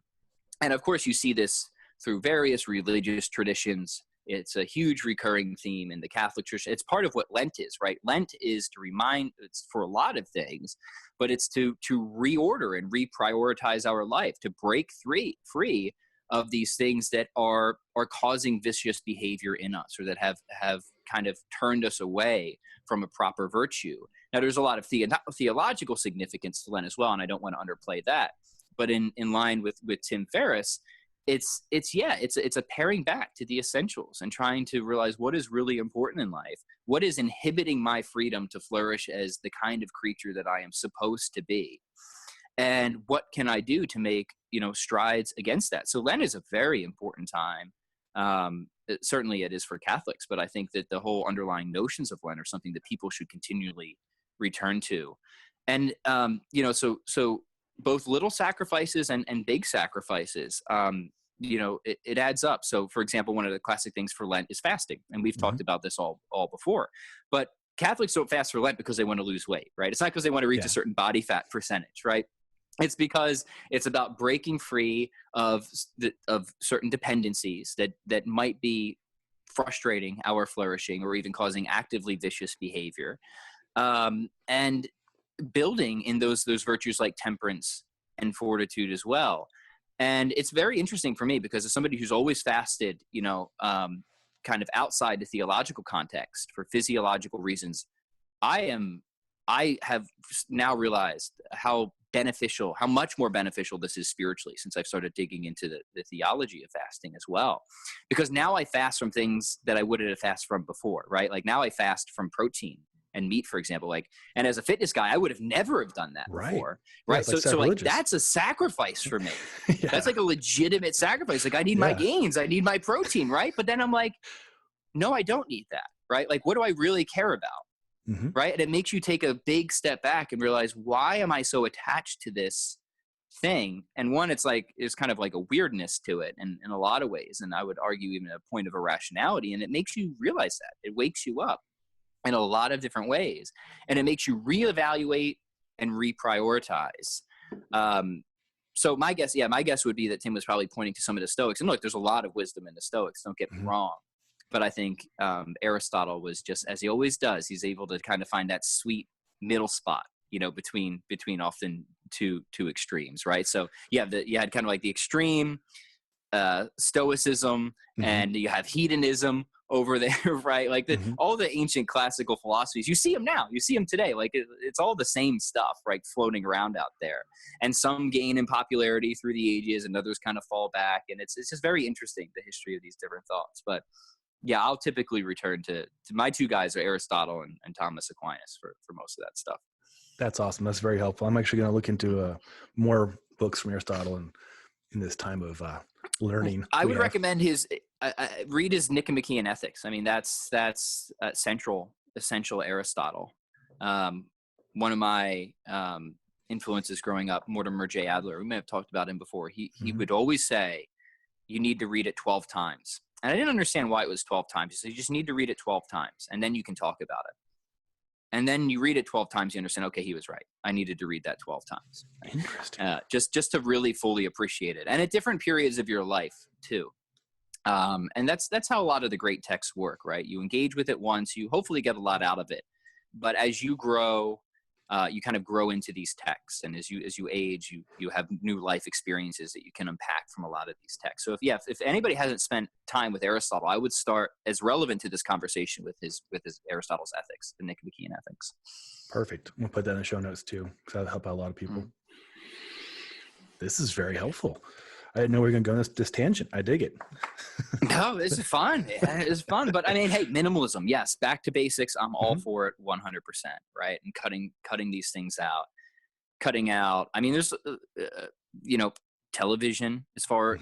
And of course, you see this through various religious traditions. It's a huge recurring theme in the Catholic Church. It's part of what Lent is, right? Lent is to remind, it's for a lot of things, but it's to reorder and reprioritize our life, to break free of these things that are causing vicious behavior in us, or that have kind of turned us away from a proper virtue. Now, there's a lot of theological significance to Lent as well, and I don't want to underplay that. But in line with Tim Ferriss, it's a paring back to the essentials and trying to realize what is really important in life, what is inhibiting my freedom to flourish as the kind of creature that I am supposed to be, and what can I do to make strides against that. So Lent is a very important time. Certainly it is for Catholics, but I think that the whole underlying notions of Lent are something that people should continually return to. And, so both little sacrifices and big sacrifices, it adds up. So for example, one of the classic things for Lent is fasting. And we've talked about this all before, but Catholics don't fast for Lent because they want to lose weight, right? It's not because they want to reach a certain body fat percentage, right? It's because it's about breaking free of certain dependencies that might be frustrating our flourishing or even causing actively vicious behavior, and building in those virtues like temperance and fortitude as well. And it's very interesting for me because as somebody who's always fasted, kind of outside the theological context for physiological reasons, I have now realized how much more beneficial this is spiritually since I've started digging into the theology of fasting as well. Because now I fast from things that I wouldn't have fasted from before, right? Like now I fast from protein and meat, for example, and as a fitness guy, I would have never have done that before. Right. Yeah, so that's a sacrifice for me. Yeah. That's like a legitimate sacrifice. Like I need my gains, I need my protein. Right. But then I'm like, no, I don't need that. Right. Like, what do I really care about? Mm-hmm. Right. And it makes you take a big step back and realize, why am I so attached to this thing? And one, it's kind of like a weirdness to it in a lot of ways. And I would argue even a point of irrationality. And it makes you realize that. It wakes you up in a lot of different ways. And it makes you reevaluate and reprioritize. So my guess would be that Tim was probably pointing to some of the Stoics. And look, there's a lot of wisdom in the Stoics, don't get me wrong. But I think Aristotle was just, as he always does, he's able to kind of find that sweet middle spot, between often two extremes, right? So you had kind of like the extreme Stoicism, and you have hedonism over there, right? Like all the ancient classical philosophies, you see them now, you see them today. Like it's all the same stuff, right? Floating around out there, and some gain in popularity through the ages, and others kind of fall back. And it's just very interesting, the history of these different thoughts. But yeah, I'll typically return to my two guys are Aristotle and Thomas Aquinas for most of that stuff. That's awesome. That's very helpful. I'm actually going to look into more books from Aristotle in this time of learning. I would recommend read his Nicomachean Ethics. I mean, that's essential Aristotle. One of my influences growing up, Mortimer J. Adler, we may have talked about him before. He would always say, you need to read it 12 times. And I didn't understand why it was 12 times. He said, you just need to read it 12 times, and then you can talk about it. And then you read it 12 times, you understand, okay, he was right. I needed to read that 12 times. Interesting. Just to really fully appreciate it. And at different periods of your life, too. And that's how a lot of the great texts work, right? You engage with it once, you hopefully get a lot out of it. But as you grow, you kind of grow into these texts, and as you age, you have new life experiences that you can unpack from a lot of these texts. So if anybody hasn't spent time with Aristotle, I would start as relevant to this conversation with his Aristotle's Ethics, the Nicomachean Ethics. Perfect. We'll put that in the show notes too, because that'll help out a lot of people. This is very helpful. I didn't know we were going to go on this tangent. I dig it. No, this is fun. It's fun. But I mean, hey, minimalism. Yes. Back to basics. I'm all for it 100%. Right. And cutting these things out, cutting out. I mean, there's, television as far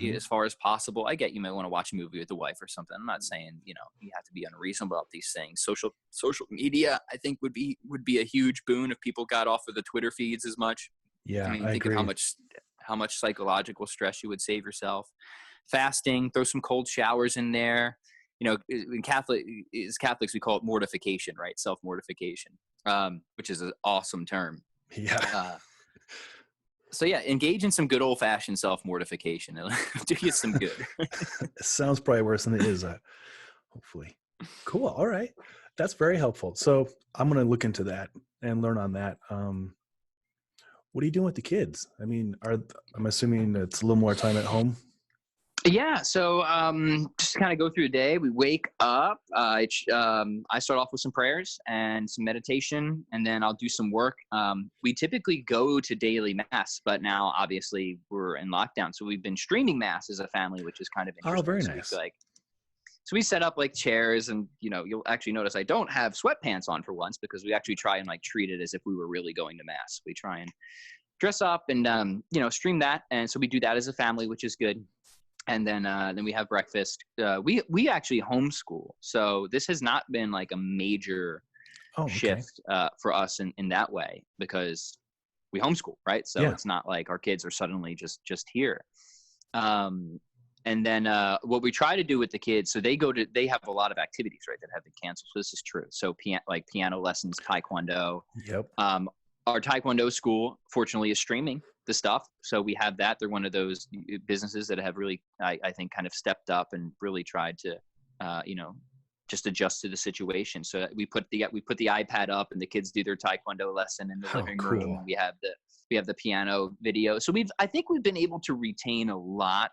as possible. I get you might want to watch a movie with the wife or something. I'm not saying, you have to be unreasonable about these things. Social media, I think would be a huge boon if people got off of the Twitter feeds as much. Yeah. I mean, I think agree. of how much psychological stress you would save yourself. Fasting, throw some cold showers in there. In Catholics, we call it mortification, right? Self-mortification, which is an awesome term. Yeah. So yeah, engage in some good old-fashioned self-mortification. It'll do you some good. It sounds probably worse than it is, hopefully. Cool. All right. That's very helpful. So I'm going to look into that and learn on that. What are you doing with the kids? I mean, I'm assuming it's a little more time at home. Yeah. So just kind of go through the day. We wake up. I start off with some prayers and some meditation, and then I'll do some work. We typically go to daily mass, but now obviously we're in lockdown, so we've been streaming mass as a family, which is kind of interesting. Oh, very nice. So we set up like chairs, and you'll actually notice I don't have sweatpants on for once, because we actually try and like treat it as if we were really going to mass. We try and dress up and stream that, and so we do that as a family, which is good. And then we have breakfast. We actually homeschool, so this has not been like a major shift for us in that way, because we homeschool, right? So It's not like our kids are suddenly just here. And then what we try to do with the kids, so they have a lot of activities, right, that have been canceled. So this is true. So like piano lessons, taekwondo. Yep. Our taekwondo school, fortunately, is streaming the stuff. So we have that. They're one of those businesses that have really, I think, kind of stepped up and really tried to, just adjust to the situation. So we put the iPad up, and the kids do their taekwondo lesson in the living room. And we have the piano video. So I think we've been able to retain a lot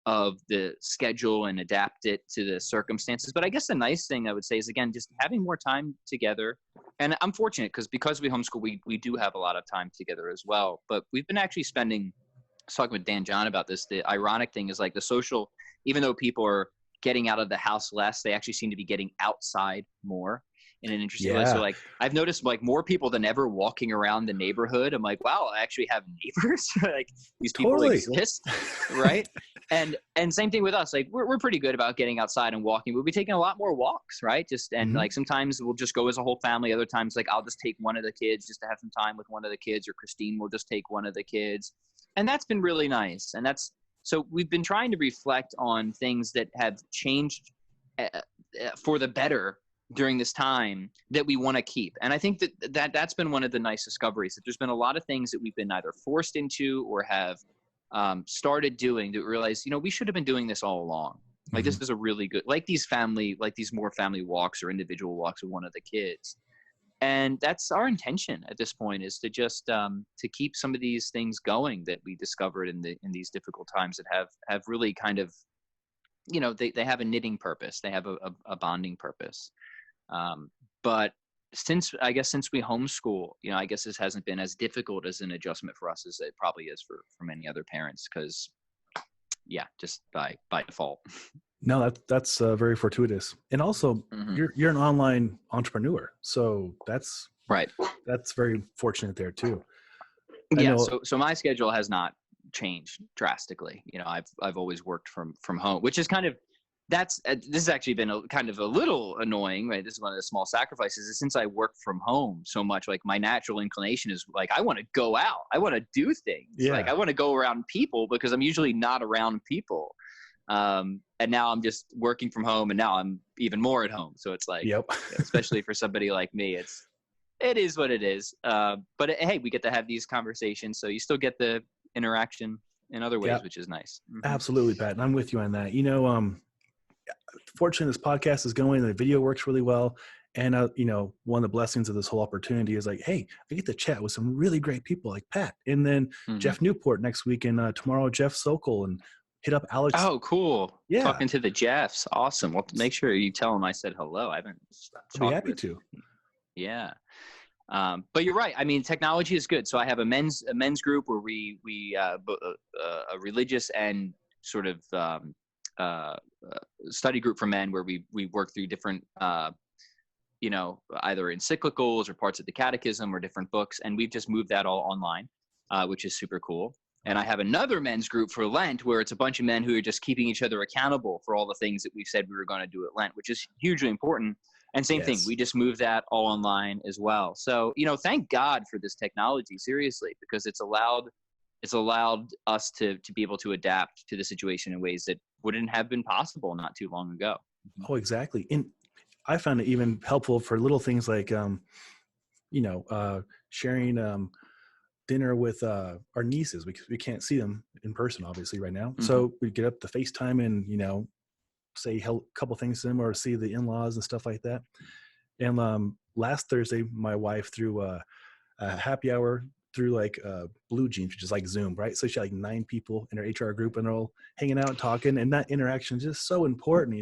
of the schedule and adapt it to the circumstances. But I guess the nice thing I would say is, again, just having more time together. And I'm fortunate because we homeschool, we do have a lot of time together as well. But we've been actually I was talking with Dan John about this. The ironic thing is, like, the social, even though people are getting out of the house less, they actually seem to be getting outside more in an interesting way. So, like, I've noticed, like, more people than ever walking around the neighborhood. I'm like, wow, I actually have neighbors. Like, these people exist, right? And same thing with us. Like, we're pretty good about getting outside and walking. We'll be taking a lot more walks, right? Like, sometimes we'll just go as a whole family. Other times, like, I'll just take one of the kids just to have some time with one of the kids, or Christine will just take one of the kids. And that's been really nice. And so we've been trying to reflect on things that have changed for the better during this time that we want to keep. And I think that's been one of the nice discoveries, that there's been a lot of things that we've been either forced into or have started doing that we realize, we should have been doing this all along. Like, this is a really good, like these more family walks or individual walks with one of the kids. And that's our intention at this point, is to just to keep some of these things going that we discovered in these difficult times that have really kind of, they have a knitting purpose. They have a bonding purpose. But since we homeschool, I guess this hasn't been as difficult as an adjustment for us as it probably is for many other parents, because just by default. No, that's very fortuitous. And also, you're an online entrepreneur, so that's right. That's very fortunate there too. So my schedule has not changed drastically. I've always worked from home, which is kind of, this has actually been kind of a little annoying, right? This is one of the small sacrifices, is since I work from home so much, like, my natural inclination is, like, I want to go out. I want to do things. Yeah. Like, I want to go around people, because I'm usually not around people. And now I'm just working from home, and now I'm even more at home. So it's like, especially for somebody like me, it is what it is. But hey, we get to have these conversations, so you still get the interaction in other ways, which is nice. Absolutely, Pat. And I'm with you on that. Fortunately, this podcast is going, and the video works really well. And, one of the blessings of this whole opportunity is, like, hey, I get to chat with some really great people like Pat, and then Jeff Newport next week, and tomorrow, Jeff Sokol, and hit up Aleks. Oh, cool. Yeah. Talking to the Jeffs. Awesome. Well, make sure you tell them I said hello. I haven't talked. I'll be happy to. Yeah. But you're right. I mean, technology is good. So I have a men's group where we a religious and sort of study group for men, where we work through different either encyclicals or parts of the catechism or different books, and we've just moved that all online, which is super cool. And I have another men's group for Lent, where it's a bunch of men who are just keeping each other accountable for all the things that we've said we were going to do at Lent, which is hugely important. And same thing, we just moved that all online as well. So, thank God for this technology, seriously, because it's allowed us to be able to adapt to the situation in ways that wouldn't have been possible not too long ago. Oh, exactly. And I found it even helpful for little things like, sharing dinner with our nieces, because we can't see them in person, obviously, right now. So we get up to FaceTime and, say a couple things to them, or see the in-laws and stuff like that. And last Thursday, my wife threw a happy hour through like Blue Jeans, which is like Zoom, right? So she had like 9 people in her HR group, and they're all hanging out and talking, and that interaction is just so important,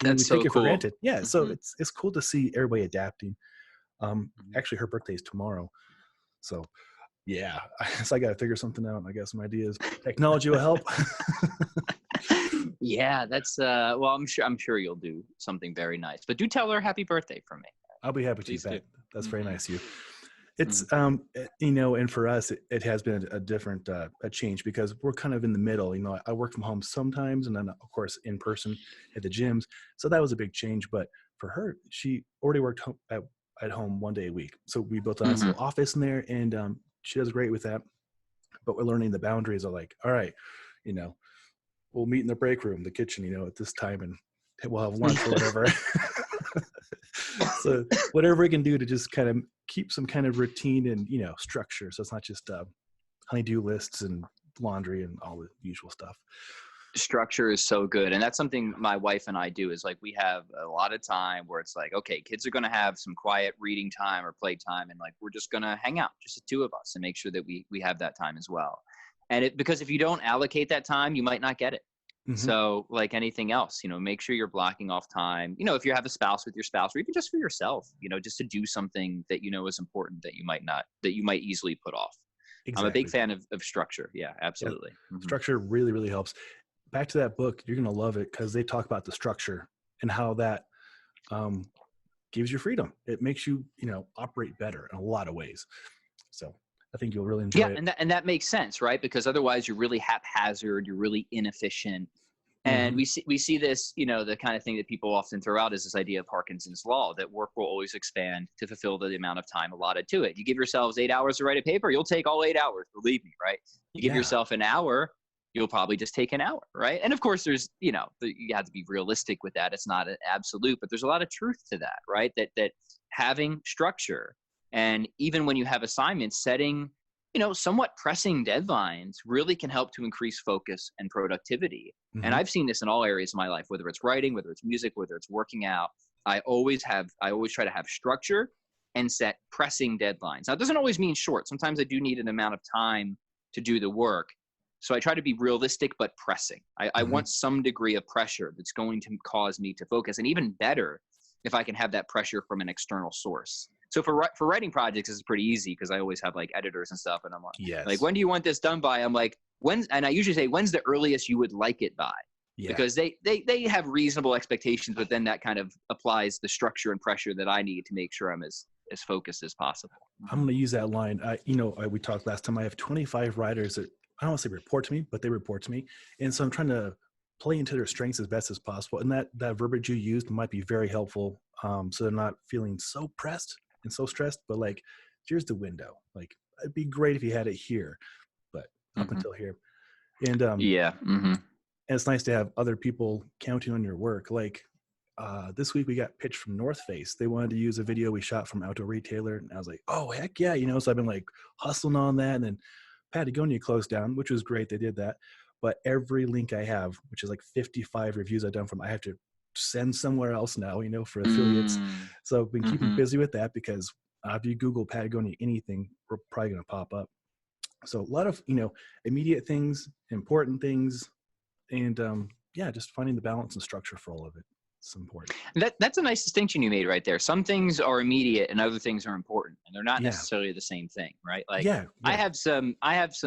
That's so take it cool. for granted. Yeah. So it's cool to see everybody adapting. Actually, her birthday is tomorrow. So yeah, so I got to figure something out. I got some ideas. Technology will help. Yeah, that's well, I'm sure you'll do something very nice. But do tell her happy birthday from me. I'll be happy to. That. That's very nice of you. It's and for us, it has been a different a change, because we're kind of in the middle. I work from home sometimes, and then of course in person at the gyms. So that was a big change. But for her, she already worked at home 1 day a week. So we built a nice little office in there, and she does great with that. But we're learning the boundaries of, like, all right, we'll meet in the break room, the kitchen, at this time, and we'll have lunch or whatever. So whatever we can do to just kind of keep some kind of routine and, structure. So it's not just honey-do lists and laundry and all the usual stuff. Structure is so good. And that's something my wife and I do, is like, we have a lot of time where it's like, okay, kids are going to have some quiet reading time or play time. And like, we're just going to hang out, just the two of us, and make sure that we have that time as well. And because if you don't allocate that time, you might not get it. Mm-hmm. So like anything else, make sure you're blocking off time, if you have a spouse, with your spouse, or even just for yourself, just to do something that, is important that you might easily put off. Exactly. I'm a big fan of structure. Yeah, absolutely. Yep. Mm-hmm. Structure really, really helps. Back to that book, you're going to love it, because they talk about the structure and how that gives you freedom. It makes you, operate better in a lot of ways. So I think you'll really enjoy it. And that makes sense, right? Because otherwise you're really haphazard, you're really inefficient. And we see this, the kind of thing that people often throw out is this idea of Parkinson's law, that work will always expand to fulfill the amount of time allotted to it. You give yourselves 8 hours to write a paper, you'll take all 8 hours, believe me, right? You give yourself an hour, you'll probably just take an hour, right? And of course there's, you have to be realistic with that. It's not an absolute, but there's a lot of truth to that, right? That having structure, and even when you have assignments, setting, somewhat pressing deadlines really can help to increase focus and productivity. Mm-hmm. And I've seen this in all areas of my life, whether it's writing, whether it's music, whether it's working out. I always try to have structure and set pressing deadlines. Now, it doesn't always mean short. Sometimes I do need an amount of time to do the work. So I try to be realistic, but pressing. I want some degree of pressure that's going to cause me to focus. And even better, if I can have that pressure from an external source. So for writing projects, it's pretty easy, because I always have like editors and stuff. And I'm like, like, when do you want this done by? I'm like, and I usually say, when's the earliest you would like it by? Yeah. Because they have reasonable expectations, but then that kind of applies the structure and pressure that I need to make sure I'm as focused as possible. I'm going to use that line. We talked last time, I have 25 writers that, I don't want to say report to me, but they report to me. And so I'm trying to play into their strengths as best as possible. And that verbiage you used might be very helpful. So they're not feeling so pressed and so stressed, but like, here's the window. Like, it'd be great if you had it here, but up until here. And and it's nice to have other people counting on your work. Like this week we got pitched from North Face. They wanted to use a video we shot from Outdoor Retailer. And I was like, oh, heck yeah. So I've been like hustling on that. And then Patagonia closed down, which was great. They did that. But every link I have, which is like 55 reviews I've done from, I have to send somewhere else now, for affiliates. So I've been keeping busy with that, because if you Google Patagonia anything, we're probably going to pop up. So a lot of, immediate things, important things, and just finding the balance and structure for all of it. It's important. That's a nice distinction you made right there. Some things are immediate and other things are important, and they're not necessarily the same thing, right? Like I have some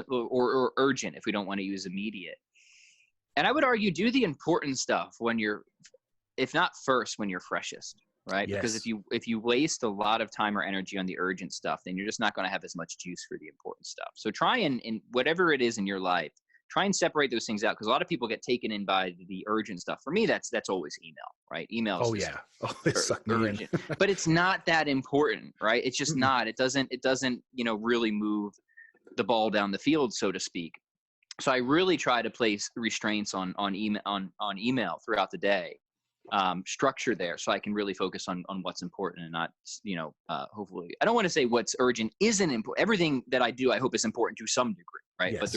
or urgent, if we don't want to use immediate. And I would argue, do the important stuff when you're, if not first, when you're freshest, right? Yes. Because if you waste a lot of time or energy on the urgent stuff, then you're just not going to have as much juice for the important stuff. So try and whatever it is in your life, try and separate those things out, because a lot of people get taken in by the urgent stuff. For me, that's always email, right? Email is urgent, but it's not that important, right? It's just not. It doesn't really move the ball down the field, so to speak. So I really try to place restraints on email throughout the day, structure there, so I can really focus on what's important and not, hopefully, I don't want to say what's urgent isn't important. Everything that I do, I hope is important to some degree, right? Yes. But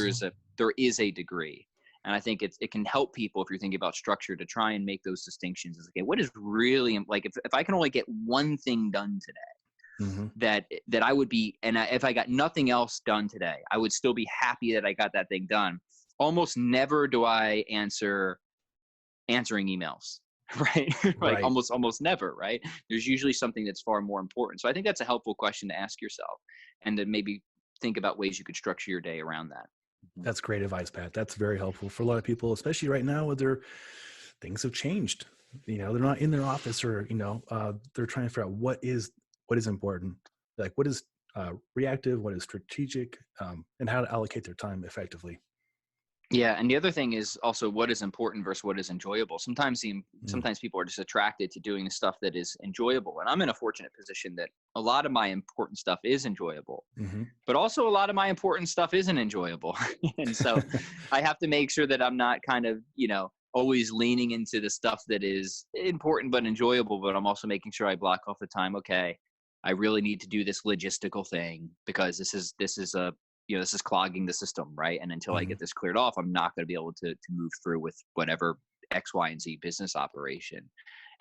there is a degree. And I think it can help people, if you're thinking about structure, to try and make those distinctions. Is, okay, what is really, like, if I can only get one thing done today, that I would be, and if I got nothing else done today, I would still be happy that I got that thing done. Almost never do I answering emails, right? Like almost never, right? There's usually something that's far more important. So I think that's a helpful question to ask yourself, and to maybe think about ways you could structure your day around that. That's great advice, Pat. That's very helpful for a lot of people, especially right now where things have changed. They're not in their office, or, they're trying to figure out what is important, like what is reactive, what is strategic, and how to allocate their time effectively. Yeah, and the other thing is also what is important versus what is enjoyable. Sometimes Mm. people are just attracted to doing the stuff that is enjoyable, and I'm in a fortunate position that a lot of my important stuff is enjoyable, Mm-hmm. but also a lot of my important stuff isn't enjoyable, and so I have to make sure that I'm not kind of always leaning into the stuff that is important but enjoyable, but I'm also making sure I block off the time. Okay, I really need to do this logistical thing because this is this is clogging the system, right? And until I Mm-hmm. get this cleared off, I'm not going to be able to move through with whatever X, Y, and Z business operation.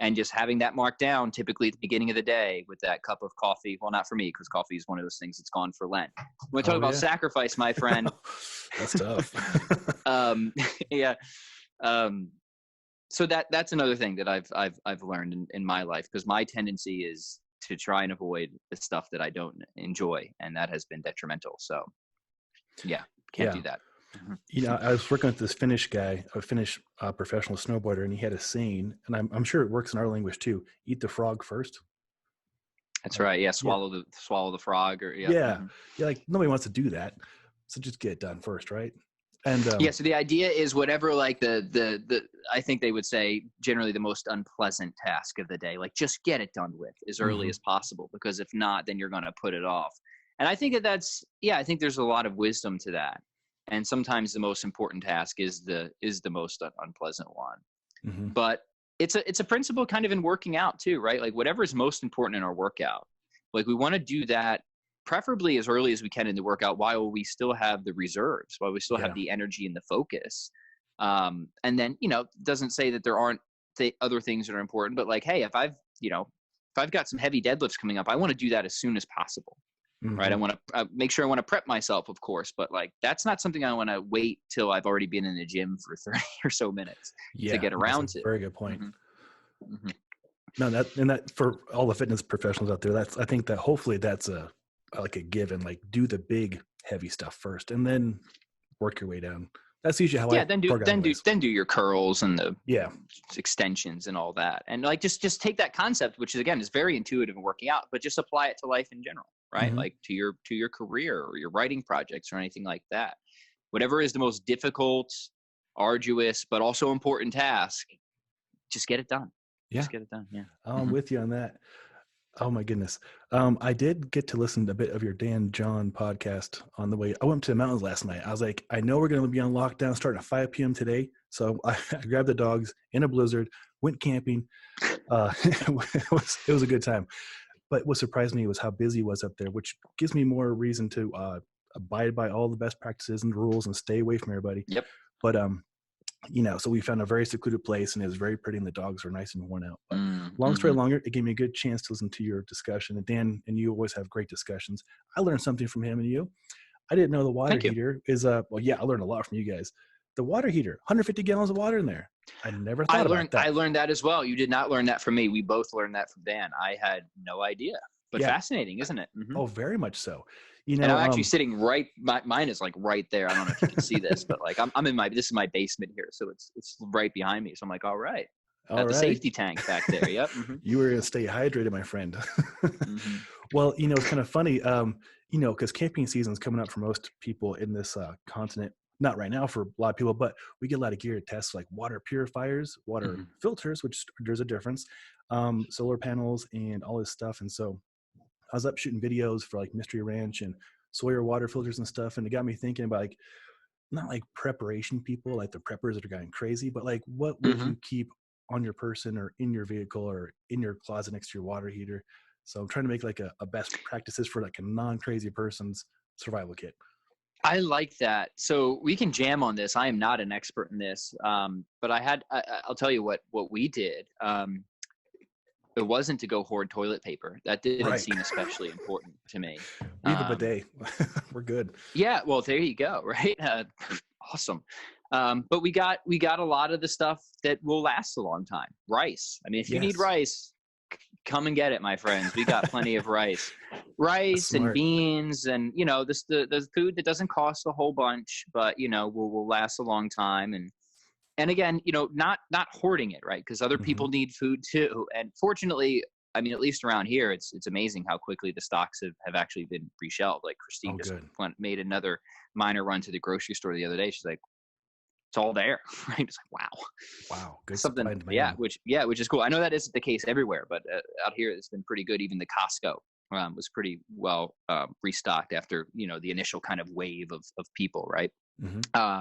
And just having that marked down, typically at the beginning of the day, with that cup of coffee. Well, not for me, because coffee is one of those things that's gone for Lent. When we talk Oh about yeah. sacrifice, my friend, That's tough. yeah. Um, so that's another thing that I've learned in my life, because my tendency is to try and avoid the stuff that I don't enjoy, and that has been detrimental. So yeah, can't Yeah. do that. I was working with this Finnish guy, a Finnish professional snowboarder, and he had a saying, and I'm sure it works in our language too: "Eat the frog first." That's Like, right. Yeah, yeah, swallow the frog, or yeah. yeah, yeah. Like nobody wants to do that, so just get it done first, right? And Yeah, so the idea is whatever, like the I think they would say generally the most unpleasant task of the day, like just get it done with as early mhm, as possible, because if not, then you're going to put it off. And I think I think there's a lot of wisdom to that. And sometimes the most important task is the most unpleasant one. mhm, But it's a principle kind of in working out too, right? Like whatever is most important in our workout, like we want to do that preferably as early as we can in the workout, while we still have the reserves, while we still have yeah, the energy and the focus. And then doesn't say that there aren't other things that are important, but like, hey, if I've got some heavy deadlifts coming up, I want to do that as soon as possible. Right. I mhm, want to make sure I want to prep myself, of course, but like, that's not something I want to wait till I've already been in the gym for 30 or so minutes to yeah. get That's a around to. very good point. Hmm. Hmm. No, that for all the fitness professionals out there, I think that hopefully that's a like a given. Like do the big heavy stuff first, and then work your way down. That's usually how I Yeah. program anyways. Then do your curls and the Yeah. extensions and all that. And like, just take that concept, which is, again, is very intuitive in working out, but just apply it to life in general, right? Hmm. Like to your career or your writing projects or anything like that. Whatever is the most difficult, arduous, but also important task, just get it done. Yeah. Just get it done. Yeah. I'm Hmm. with you on that. Oh my goodness. I did get to listen to a bit of your Dan John podcast on the way. I went to the mountains last night. I was like, I know we're going to be on lockdown starting at 5 p.m. today. So I grabbed the dogs in a blizzard, went camping. It was a good time. But what surprised me was how busy it was up there, which gives me more reason to abide by all the best practices and rules and stay away from everybody. Yep. But so we found a very secluded place, and it was very pretty, and the dogs were nice and worn out. But long story Mm-hmm. longer, it gave me a good chance to listen to your discussion. And Dan and you always have great discussions. I learned something from him and you. I didn't know the water Thank you. heater is well, yeah, I learned a lot from you guys. The water heater, 150 gallons of water in there. I never thought about that. I learned that as well. You did not learn that from me. We both learned that from Dan. I had no idea, but Yeah. fascinating, isn't it? Mm-hmm. Oh, very much so. And I'm actually sitting right. Mine is like right there. I don't know if you can see this, but like I'm in this is my basement here, so it's right behind me. So I'm like, all right, got the safety tank back there. Yep. Mm-hmm. You were going to stay hydrated, my friend. Mm-hmm. Well, it's kind of funny, because camping season's coming up for most people in this continent. Not right now for a lot of people, but we get a lot of gear to test, like water purifiers, water Mm-hmm. filters, which there's a difference, solar panels, and all this stuff. And so I was up shooting videos for like Mystery Ranch and Sawyer water filters and stuff, and it got me thinking about like not like preparation people, like the preppers that are going crazy, but like what would Mm-hmm. you keep on your person or in your vehicle or in your closet next to your water heater? So I'm trying to make like a best practices for like a non-crazy person's survival kit. I like that. So we can jam on this. I am not an expert in this, but I'll tell you what we did. It wasn't to go hoard toilet paper. That didn't Right. seem especially important to me. We have a bidet. We're good. Yeah, well, there you go. Right, awesome. But we got a lot of the stuff that will last a long time. Rice. I mean, if you need Yes. rice, come and get it, my friends. We got plenty of rice and smart. beans, and the food that doesn't cost a whole bunch, but will last a long time. And again, not hoarding it, right? Because other people need food too. And fortunately, I mean, at least around here, it's amazing how quickly the stocks have actually been reshelved. Like Christine Oh, just good. made another minor run to the grocery store the other day. She's like, it's all there, right? It's like, wow. Wow. Good Something, supply and yeah, demand. which is cool. I know that isn't the case everywhere, but out here it's been pretty good. Even the Costco was pretty well restocked after, the initial kind of wave of people, right? Mm-hmm.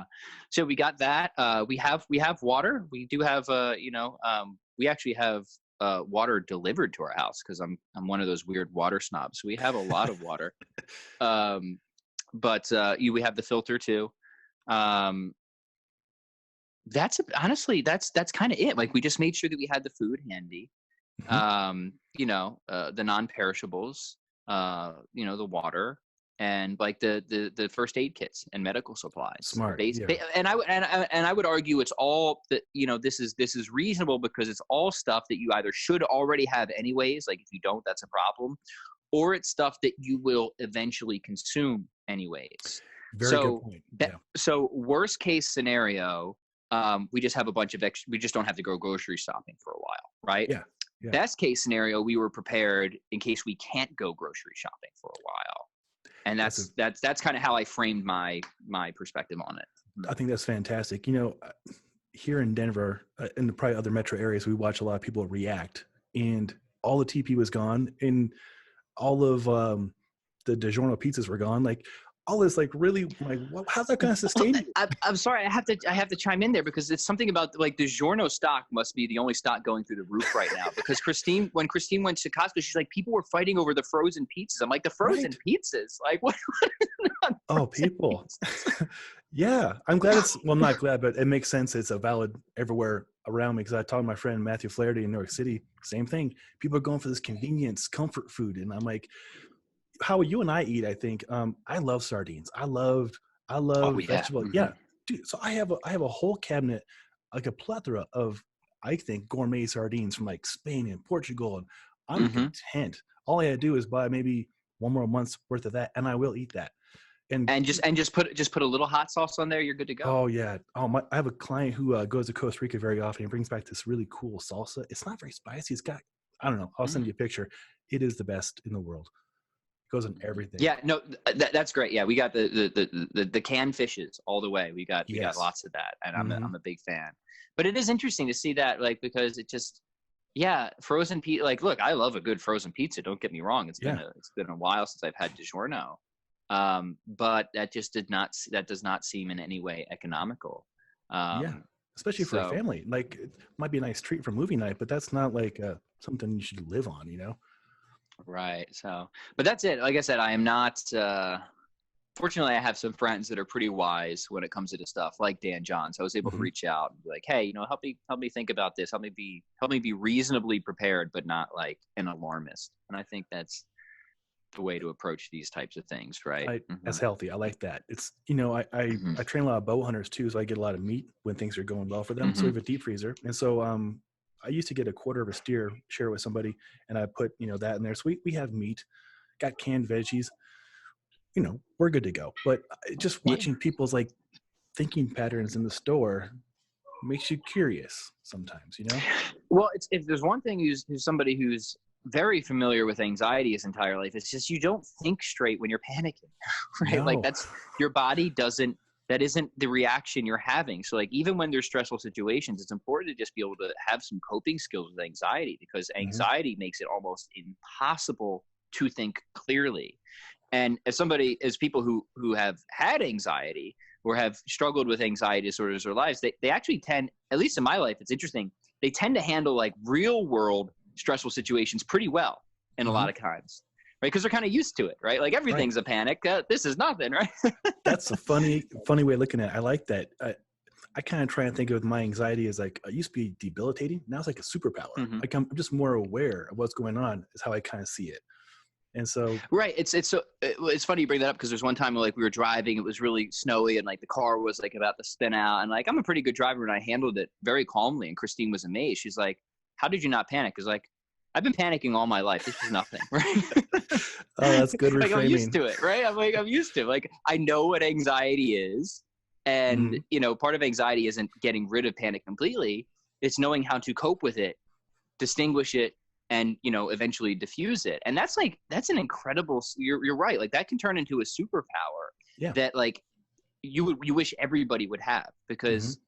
So we got that. We have water. We do have, we actually have water delivered to our house because I'm one of those weird water snobs. We have a lot of water, but we have the filter too. Honestly, that's kind of it. Like, we just made sure that we had the food handy, Mm-hmm. the non-perishables, the water, and like the first aid kits and medical supplies. Smart. Yeah. And I would argue it's all that, this is reasonable because it's all stuff that you either should already have anyways. Like, if you don't, that's a problem, or it's stuff that you will eventually consume anyways. Very good point. Yeah. So worst case scenario, we just have a bunch of extra, we just don't have to go grocery shopping for a while, right? Yeah. Yeah. Best case scenario, we were prepared in case we can't go grocery shopping for a while. And that's kind of how I framed my perspective on it. I think that's fantastic. Here in Denver, and probably other metro areas, we watch a lot of people react, and all the TP was gone, and all of the DiGiorno pizzas were gone. Like, all this, like, really, like, how's that going to sustain you? I'm sorry, I have to chime in there because it's something about, like, DiGiorno stock must be the only stock going through the roof right now. Because when Christine went to Costco, she's like, people were fighting over the frozen pizzas. I'm like, the frozen pizzas? Like, what? Oh, people. Yeah, I'm glad I'm not glad, but it makes sense. It's a valid everywhere around me, because I talked to my friend Matthew Flaherty in New York City. Same thing. People are going for this convenience, comfort food, and I'm like, how you and I eat, I think. I love sardines. I love vegetable. Mm-hmm. Yeah, dude. So I have a whole cabinet, like a plethora of, I think, gourmet sardines from like Spain and Portugal, and I'm content. All I had to do is buy maybe one more month's worth of that, and I will eat that. And just put a little hot sauce on there. You're good to go. Oh yeah. I have a client who goes to Costa Rica very often. He brings back this really cool salsa. It's not very spicy. It's got, I don't know. I'll send you a picture. It is the best in the world. It goes in everything. Yeah, no, that's great. Yeah, we got the canned fishes all the way. We got lots of that, and I'm a big fan. But it is interesting to see that, like, because it just, frozen pizza. Like, look, I love a good frozen pizza. Don't get me wrong. It's been a while since I've had DiGiorno. But that does not seem in any way economical. Especially for a family. Like, it might be a nice treat for movie night, but that's not like something you should live on, Right. So, but that's it. Like I said, I am not, fortunately I have some friends that are pretty wise when it comes to this stuff, like Dan Johns. I was able to reach out and be like, hey, help me think about this. Help me be reasonably prepared, but not like an alarmist. And I think that's the way to approach these types of things, right? That's healthy. I like that. It's, I train a lot of bow hunters too, so I get a lot of meat when things are going well for them. So we have a deep freezer, and so I used to get a quarter of a steer, share it with somebody, and I put that in there. So we have meat, got canned veggies, we're good to go. But just watching people's like thinking patterns in the store makes you curious sometimes, Well, if there's one thing who's somebody who's very familiar with anxiety his entire life, it's just you don't think straight when you're panicking, right? No. Like, that's, your body that isn't the reaction you're having. So, like, even when there's stressful situations, it's important to just be able to have some coping skills with anxiety, because anxiety makes it almost impossible to think clearly. And as people who have had anxiety or have struggled with anxiety disorders in their lives, they actually tend, at least in my life, it's interesting, they tend to handle like real world stressful situations pretty well in a lot of times, right? Because they're kind of used to it, right? Like, everything's a panic. This is nothing, right? That's a funny way of looking at it. I like that. I kind of try and think of my anxiety as like, it used to be debilitating. Now it's like a superpower. Like, I'm just more aware of what's going on, is how I kind of see it. And so, right. It's funny you bring that up, because there's one time like we were driving, it was really snowy, and like the car was like about to spin out, and like, I'm a pretty good driver and I handled it very calmly. And Christine was amazed. She's like, how did you not panic? Because, like, I've been panicking all my life. This is nothing, right? Oh, that's good reframing. Like, I'm used to it, right? I'm used to it. Like, I know what anxiety is. And, part of anxiety isn't getting rid of panic completely. It's knowing how to cope with it, distinguish it, and, eventually diffuse it. And that's an incredible, you're right. Like, that can turn into a superpower that, like, you wish everybody would have, because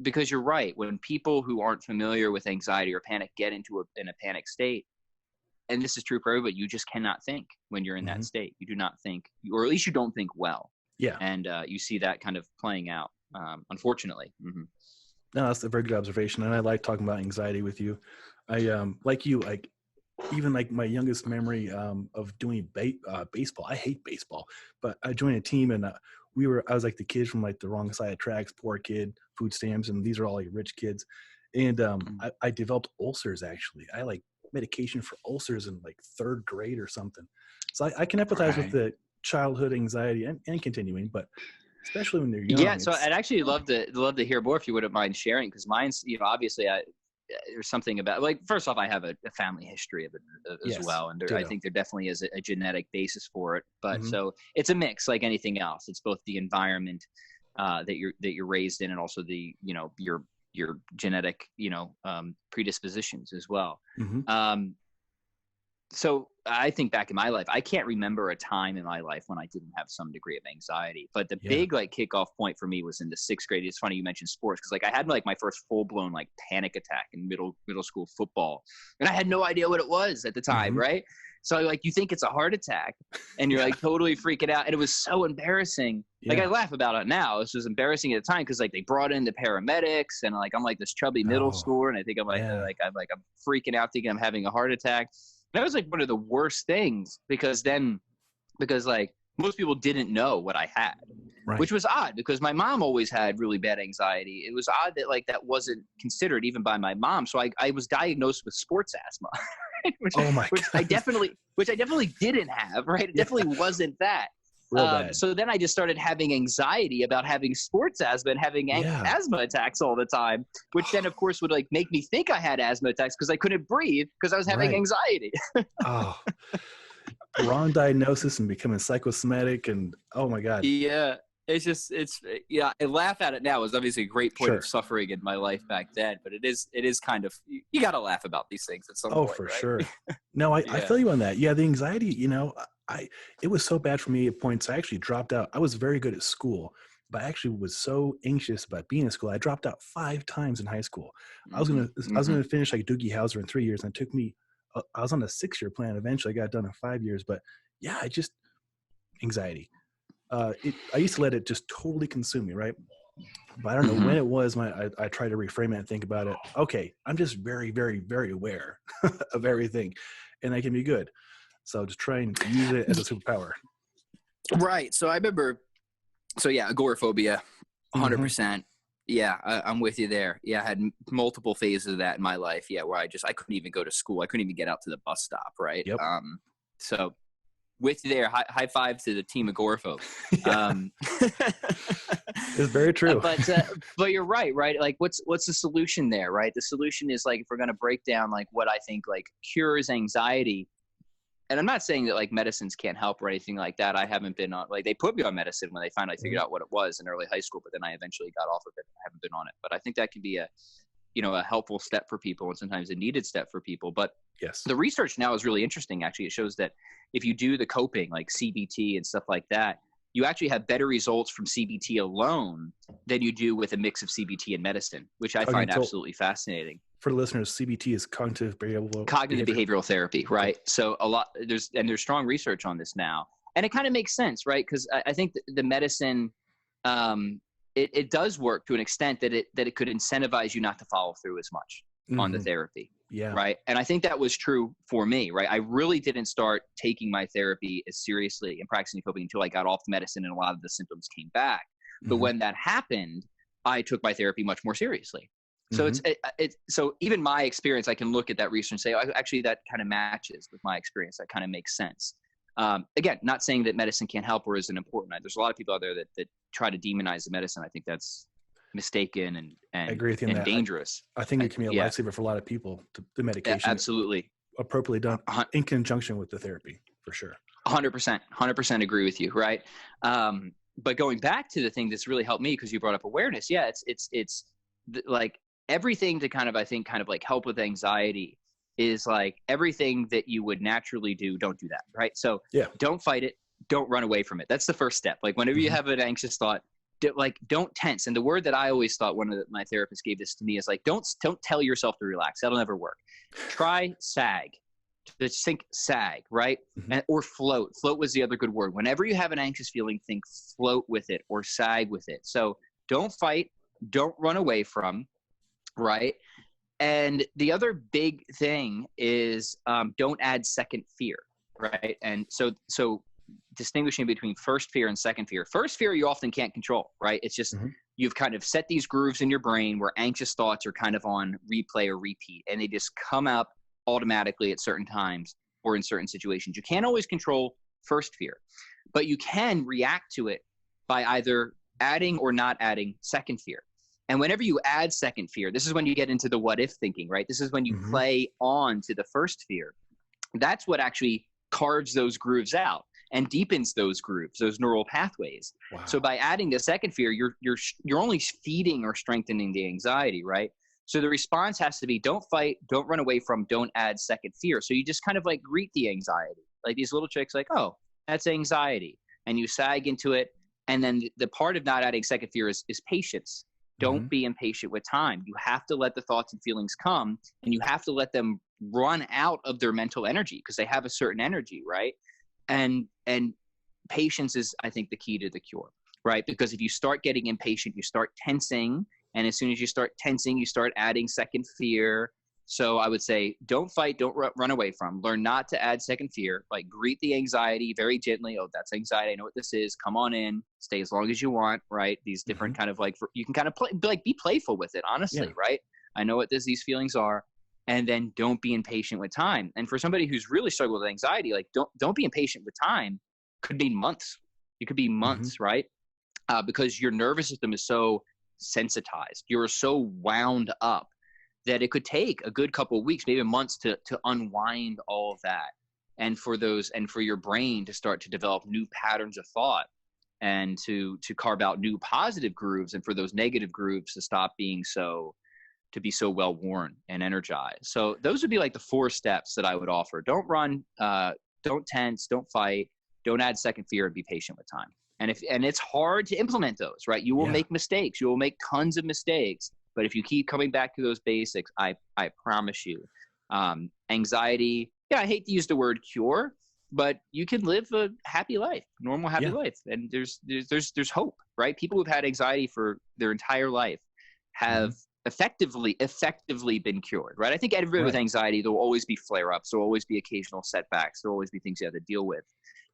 because you're right. When people who aren't familiar with anxiety or panic get into in a panic state, and this is true for everybody, you just cannot think when you're in that state. You do not think, or at least you don't think well. Yeah. And you see that kind of playing out, unfortunately. No, that's a very good observation. And I like talking about anxiety with you. I, like you, like even like my youngest memory of doing baseball. I hate baseball, but I joined a team and I was like the kid from like the wrong side of tracks, poor kid, food stamps, and these are all like rich kids. And I developed ulcers actually. I like medication for ulcers in like 3rd grade or something. So I can empathize with the childhood anxiety and continuing, but especially when they're young. Yeah, so I'd actually love to hear more if you wouldn't mind sharing, because mine's, obviously there's something about, like, first off, I have a family history of it as well, and I think there definitely is a genetic basis for it. But so it's a mix, like anything else. It's both the environment that you're raised in, and also the your genetic predispositions as well. So I think back in my life, I can't remember a time in my life when I didn't have some degree of anxiety. But the big like kickoff point for me was in the 6th grade. It's funny you mentioned sports, because like I had like my first full blown like panic attack in middle school football, and I had no idea what it was at the time, right? So like you think it's a heart attack, and you're like totally freaking out, and it was so embarrassing. Like I laugh about it now. This was embarrassing at the time because like they brought in the paramedics, and like I'm like this chubby middle schooler, and I think I'm I'm freaking out thinking I'm having a heart attack. That was like one of the worst things because like most people didn't know what I had, which was odd because my mom always had really bad anxiety. It was odd that like that wasn't considered even by my mom. So I was diagnosed with sports asthma, which I definitely didn't have, right? It definitely wasn't that. So then I just started having anxiety about having sports asthma and having asthma attacks all the time, which then of course would like make me think I had asthma attacks because I couldn't breathe because I was having anxiety. Wrong diagnosis and becoming psychosomatic, and oh my God. Yeah. I laugh at it now. It was obviously a great point of suffering in my life back then, but it is kind of, you got to laugh about these things at some point. Oh, for sure. No, I feel you on that. Yeah. The anxiety, it was so bad for me at points. I actually dropped out. I was very good at school, but I actually was so anxious about being in school. I dropped out 5 times in high school. I was going to finish like Doogie Howser in 3 years. And it took me, I was on a 6-year plan. Eventually I got done in 5 years, but yeah, anxiety. I used to let it just totally consume me, right? But I don't know when it was when I tried to reframe it and think about it. Okay, I'm just very, very, very aware of everything, and I can be good. So just try and use it as a superpower. Right. So I remember, agoraphobia, 100%. Yeah, I'm with you there. Yeah, I had multiple phases of that in my life. Yeah, where I couldn't even go to school. I couldn't even get out to the bus stop, right? Yep. So with you there, high five to the team agoraphobes. It's very true. But you're right? Like what's the solution there, right? The solution is like, if we're going to break down like what I think like cures anxiety, and I'm not saying that like medicines can't help or anything like that. I haven't been on, like they put me on medicine when they finally figured out what it was in early high school, but then I eventually got off of it. I haven't been on it, but I think that can be a helpful step for people and sometimes a needed step for people. But the research now is really interesting. Actually, it shows that if you do the coping, like CBT and stuff like that, you actually have better results from CBT alone than you do with a mix of CBT and medicine, which I find absolutely fascinating. For the listeners, CBT is cognitive behavioral therapy, right? So there's strong research on this now, and it kind of makes sense, right? Because I think the medicine, it does work to an extent that it could incentivize you not to follow through as much on the therapy. Yeah. Right. And I think that was true for me, right? I really didn't start taking my therapy as seriously and practicing coping until I got off the medicine and a lot of the symptoms came back. But when that happened, I took my therapy much more seriously. So so even my experience, I can look at that research and say, oh, actually, that kind of matches with my experience. That kind of makes sense. Again, not saying that medicine can't help or isn't important. There's a lot of people out there that try to demonize the medicine. I think that's mistaken and I agree with you and dangerous. I think it can be a lifesaver for a lot of people, the medication. Absolutely. Appropriately done in conjunction with the therapy, for sure. 100% agree with you. Right. But going back to the thing that's really helped me, because you brought up awareness. Yeah. It's like everything to kind of like help with anxiety is like everything that you would naturally do. Don't do that. Right. So don't fight it. Don't run away from it. That's the first step. Like whenever you have an anxious thought, don't tense. And the word that I always thought my therapists gave this to me is like, don't tell yourself to relax. That'll never work. Try sag. Just think sag, right? Or float. Float was the other good word. Whenever you have an anxious feeling, think float with it or sag with it. So don't fight, don't run away from, right? And the other big thing is don't add second fear, right? And so distinguishing between first fear and second fear. First fear you often can't control, right? It's just you've kind of set these grooves in your brain where anxious thoughts are kind of on replay or repeat, and they just come up automatically at certain times or in certain situations. You can't always control first fear, but you can react to it by either adding or not adding second fear. And whenever you add second fear, this is when you get into the what if thinking, right? This is when you play on to the first fear. That's what actually carves those grooves out and deepens those grooves, those neural pathways. Wow. So by adding the second fear, you're only feeding or strengthening the anxiety, right? So the response has to be don't fight, don't run away from, don't add second fear. So you just kind of like greet the anxiety, like these little tricks, like, oh, that's anxiety. And you sag into it. And then the part of not adding second fear is patience. Don't be impatient with time. You have to let the thoughts and feelings come, and you have to let them run out of their mental energy because they have a certain energy, right? And patience is, I think, the key to the cure, right? Because if you start getting impatient, you start tensing. And as soon as you start tensing, you start adding second fear. So I would say, don't fight, don't run away from. Learn not to add second fear. Like greet the anxiety very gently. Oh, that's anxiety. I know what this is. Come on in. Stay as long as you want, right? These different kind of like, you can kind of be playful with it, honestly, right? I know what these feelings are. And then don't be impatient with time. And for somebody who's really struggled with anxiety, like don't be impatient with time. Could be months. It could be months, right? Because your nervous system is so sensitized. You're so wound up that it could take a good couple of weeks, maybe months to unwind all of that. And for your brain to start to develop new patterns of thought and to carve out new positive grooves, and for those negative grooves to stop being to be so well worn and energized. So those would be like the 4 steps that I would offer. Don't run, don't tense, don't fight, don't add second fear, and be patient with time. And it's hard to implement those, right? You will make mistakes. You will make tons of mistakes. But if you keep coming back to those basics, I promise you, anxiety, I hate to use the word cure, but you can live a happy life, normal happy life. And there's hope, right? People who've had anxiety for their entire life have effectively been cured, right? I think everybody with anxiety, there will always be flare-ups. There will always be occasional setbacks. There will always be things you have to deal with.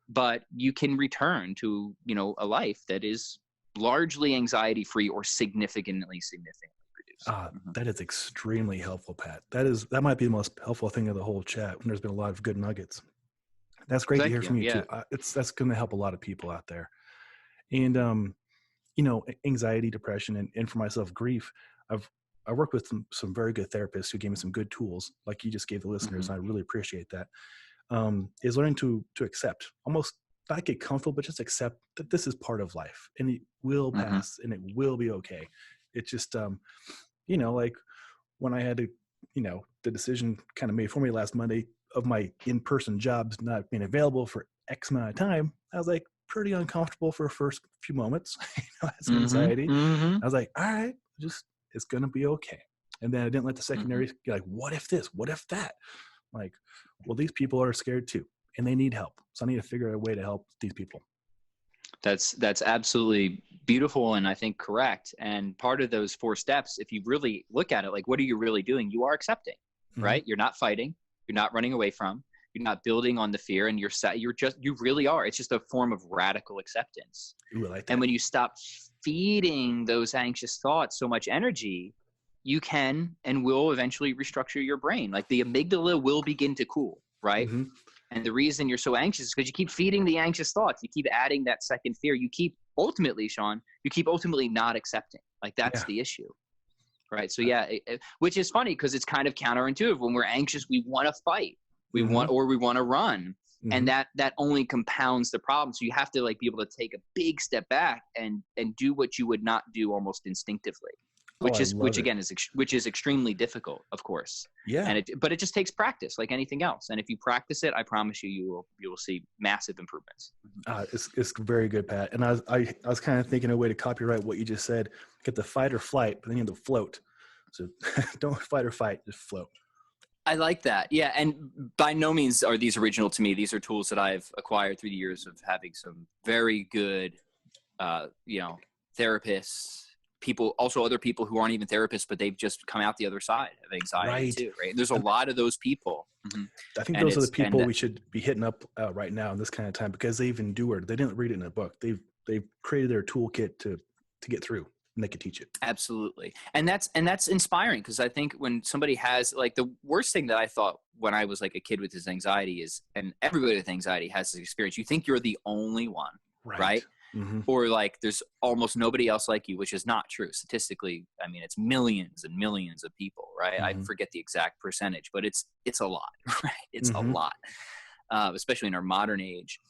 But you can return to, a life that is largely anxiety-free or significantly reduced. That is extremely helpful, Pat. That might be the most helpful thing of the whole chat. And there's been a lot of good nuggets. That's great to hear from you too. That's going to help a lot of people out there. And anxiety, depression, and for myself, grief. I worked with some very good therapists who gave me some good tools, like you just gave the listeners. And I really appreciate that. Is learning to accept, almost not get comfortable, but just accept that this is part of life and it will pass and it will be okay. It's just, like when I had to, the decision kind of made for me last Monday of my in-person jobs not being available for X amount of time, I was like pretty uncomfortable for the first few moments. I had some anxiety. I was like, all right, it's going to be okay. And then I didn't let the secondary get like, what if this, what if that? Like, well, these people are scared too, and they need help. So I need to figure out a way to help these people. That's absolutely beautiful, and I think correct. And part of those 4 steps, if you really look at it, like, what are you really doing? You are accepting, right? You're not fighting. You're not running away from. You're not building on the fear, and you really are. It's just a form of radical acceptance. Ooh, I like that. And when you stop feeding those anxious thoughts so much energy, you can and will eventually restructure your brain. Like the amygdala will begin to cool, right? And the reason you're so anxious is because you keep feeding the anxious thoughts. You keep adding that second fear. You keep ultimately not accepting. Like that's the issue, right? So which is funny because it's kind of counterintuitive. When we're anxious, we want to fight. We want to run. And that only compounds the problem. So you have to be able to take a big step back and do what you would not do almost instinctively. which I is love it. again which is extremely difficult, of course. Yeah. And but it just takes practice, like anything else. And if you practice it, I promise you, you will see massive improvements. It's very good, Pat. And I was kind of thinking a way to copyright what you just said. Get the fight or flight, but then you have to float. So don't fight or fight, just float. I like that. Yeah. And by no means are these original to me. These are tools that I've acquired through the years of having some very good, therapists, people, also other people who aren't even therapists, but they've just come out the other side of anxiety too. Right. And there's a lot of those people. Mm-hmm. I think those are the people we should be hitting up right now in this kind of time, because they've endured. They didn't read it in a book. They've created their toolkit to get through, and they can teach it. Absolutely. And that's inspiring, because I think when somebody has, like, the worst thing that I thought when I was like a kid with this anxiety is, and everybody with anxiety has this experience, you think you're the only one, right? Mm-hmm. Or like there's almost nobody else like you, which is not true. Statistically, I mean, it's millions and millions of people, right? Mm-hmm. I forget the exact percentage, but it's a lot, right? It's a lot, especially in our modern age.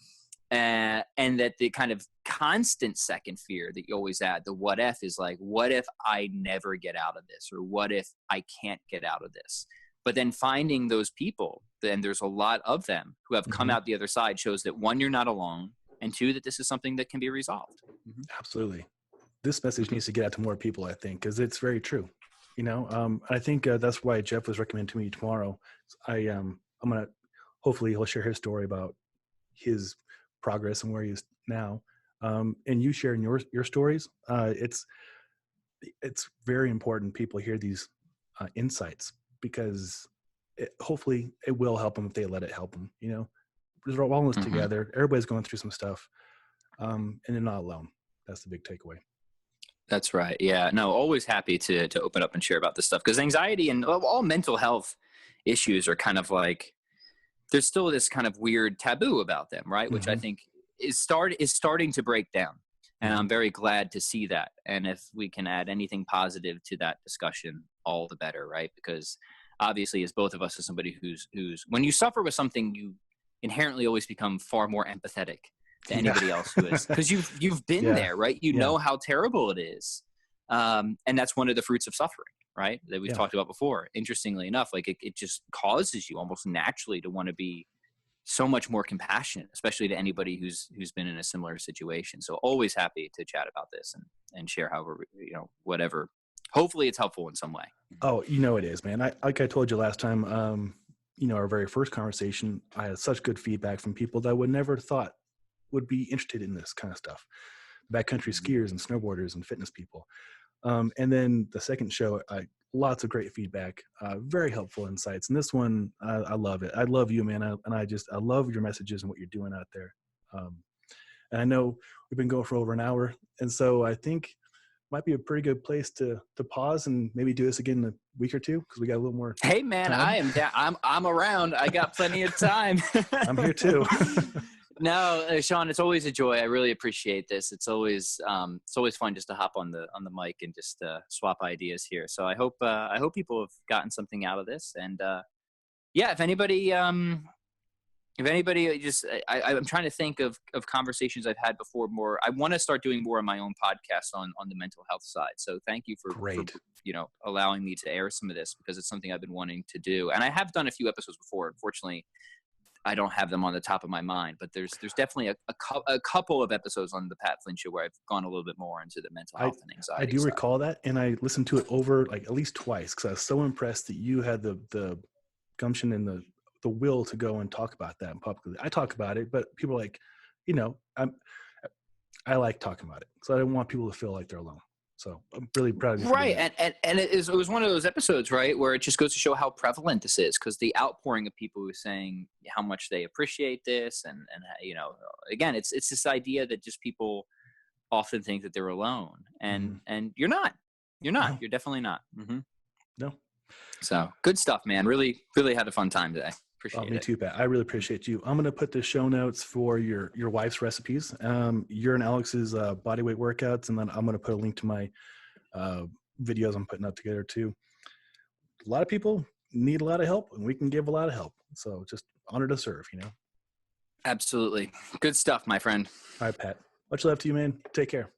And that the kind of constant second fear that you always add, the what if, is like, what if I never get out of this? Or what if I can't get out of this? But then finding those people, then there's a lot of them who have come out the other side, shows that, one, you're not alone, and two, that this is something that can be resolved. Absolutely. This message needs to get out to more people, I think, because it's very true. I think that's why Jeff was recommended to me tomorrow. I'm going to, hopefully he'll share his story about his progress and where he is now. And you sharing your stories. It's very important people hear these insights, because hopefully it will help them if they let it help them. We're all in this together. Everybody's going through some stuff, and they're not alone. That's the big takeaway. That's right. Yeah. No, always happy to open up and share about this stuff, because anxiety and all mental health issues are kind of like, there's still this kind of weird taboo about them, right? Which I think is starting to break down. And I'm very glad to see that. And if we can add anything positive to that discussion, all the better, right? Because obviously, as both of us, as somebody who's when you suffer with something, you inherently always become far more empathetic to anybody else who is, because you've been there, right? You know how terrible it is. And that's one of the fruits of suffering, right? That we've talked about before. Interestingly enough, like it just causes you almost naturally to want to be so much more compassionate, especially to anybody who's been in a similar situation. So always happy to chat about this and share however, whatever. Hopefully it's helpful in some way. Oh, it is, man. Like I told you last time, our very first conversation, I had such good feedback from people that I would never thought would be interested in this kind of stuff. Backcountry skiers and snowboarders and fitness people. And then the second show, lots of great feedback, very helpful insights. And this one, I love it. I love you, man. I love your messages and what you're doing out there. And I know we've been going for over an hour. And so I think might be a pretty good place to pause and maybe do this again in a week or two, because we got a little more. Hey man, time. I am down. I'm around. I got plenty of time. I'm here too. No, Sean, it's always a joy. I really appreciate this. It's always fun just to hop on the mic and just swap ideas here. So I hope people have gotten something out of this. And if anybody just, I'm trying to think of conversations I've had before. More, I want to start doing more of my own podcast on the mental health side. So thank you for allowing me to air some of this, because it's something I've been wanting to do. And I have done a few episodes before. Unfortunately, I don't have them on the top of my mind, but there's definitely a couple of episodes on the Pat Flynn Show where I've gone a little bit more into the mental health and anxiety. I do recall that, and I listened to it over like at least twice, because I was so impressed that you had the gumption and the will to go and talk about that publicly. I talk about it, but people are like, I like talking about it, so I don't want people to feel like they're alone. So I'm really proud of you. Right. And it was one of those episodes, right, where it just goes to show how prevalent this is, because the outpouring of people who are saying how much they appreciate this. And again, it's this idea that just people often think that they're alone, and you're not, no. You're definitely not. No. So good stuff, man. Really, really had a fun time today. Appreciate it. Me too, Pat. I really appreciate you. I'm going to put the show notes for your wife's recipes. Your and Alex's bodyweight workouts, and then I'm going to put a link to my videos I'm putting up together too. A lot of people need a lot of help, and we can give a lot of help. So just honored to serve, Absolutely. Good stuff, my friend. All right, Pat. Much love to you, man. Take care.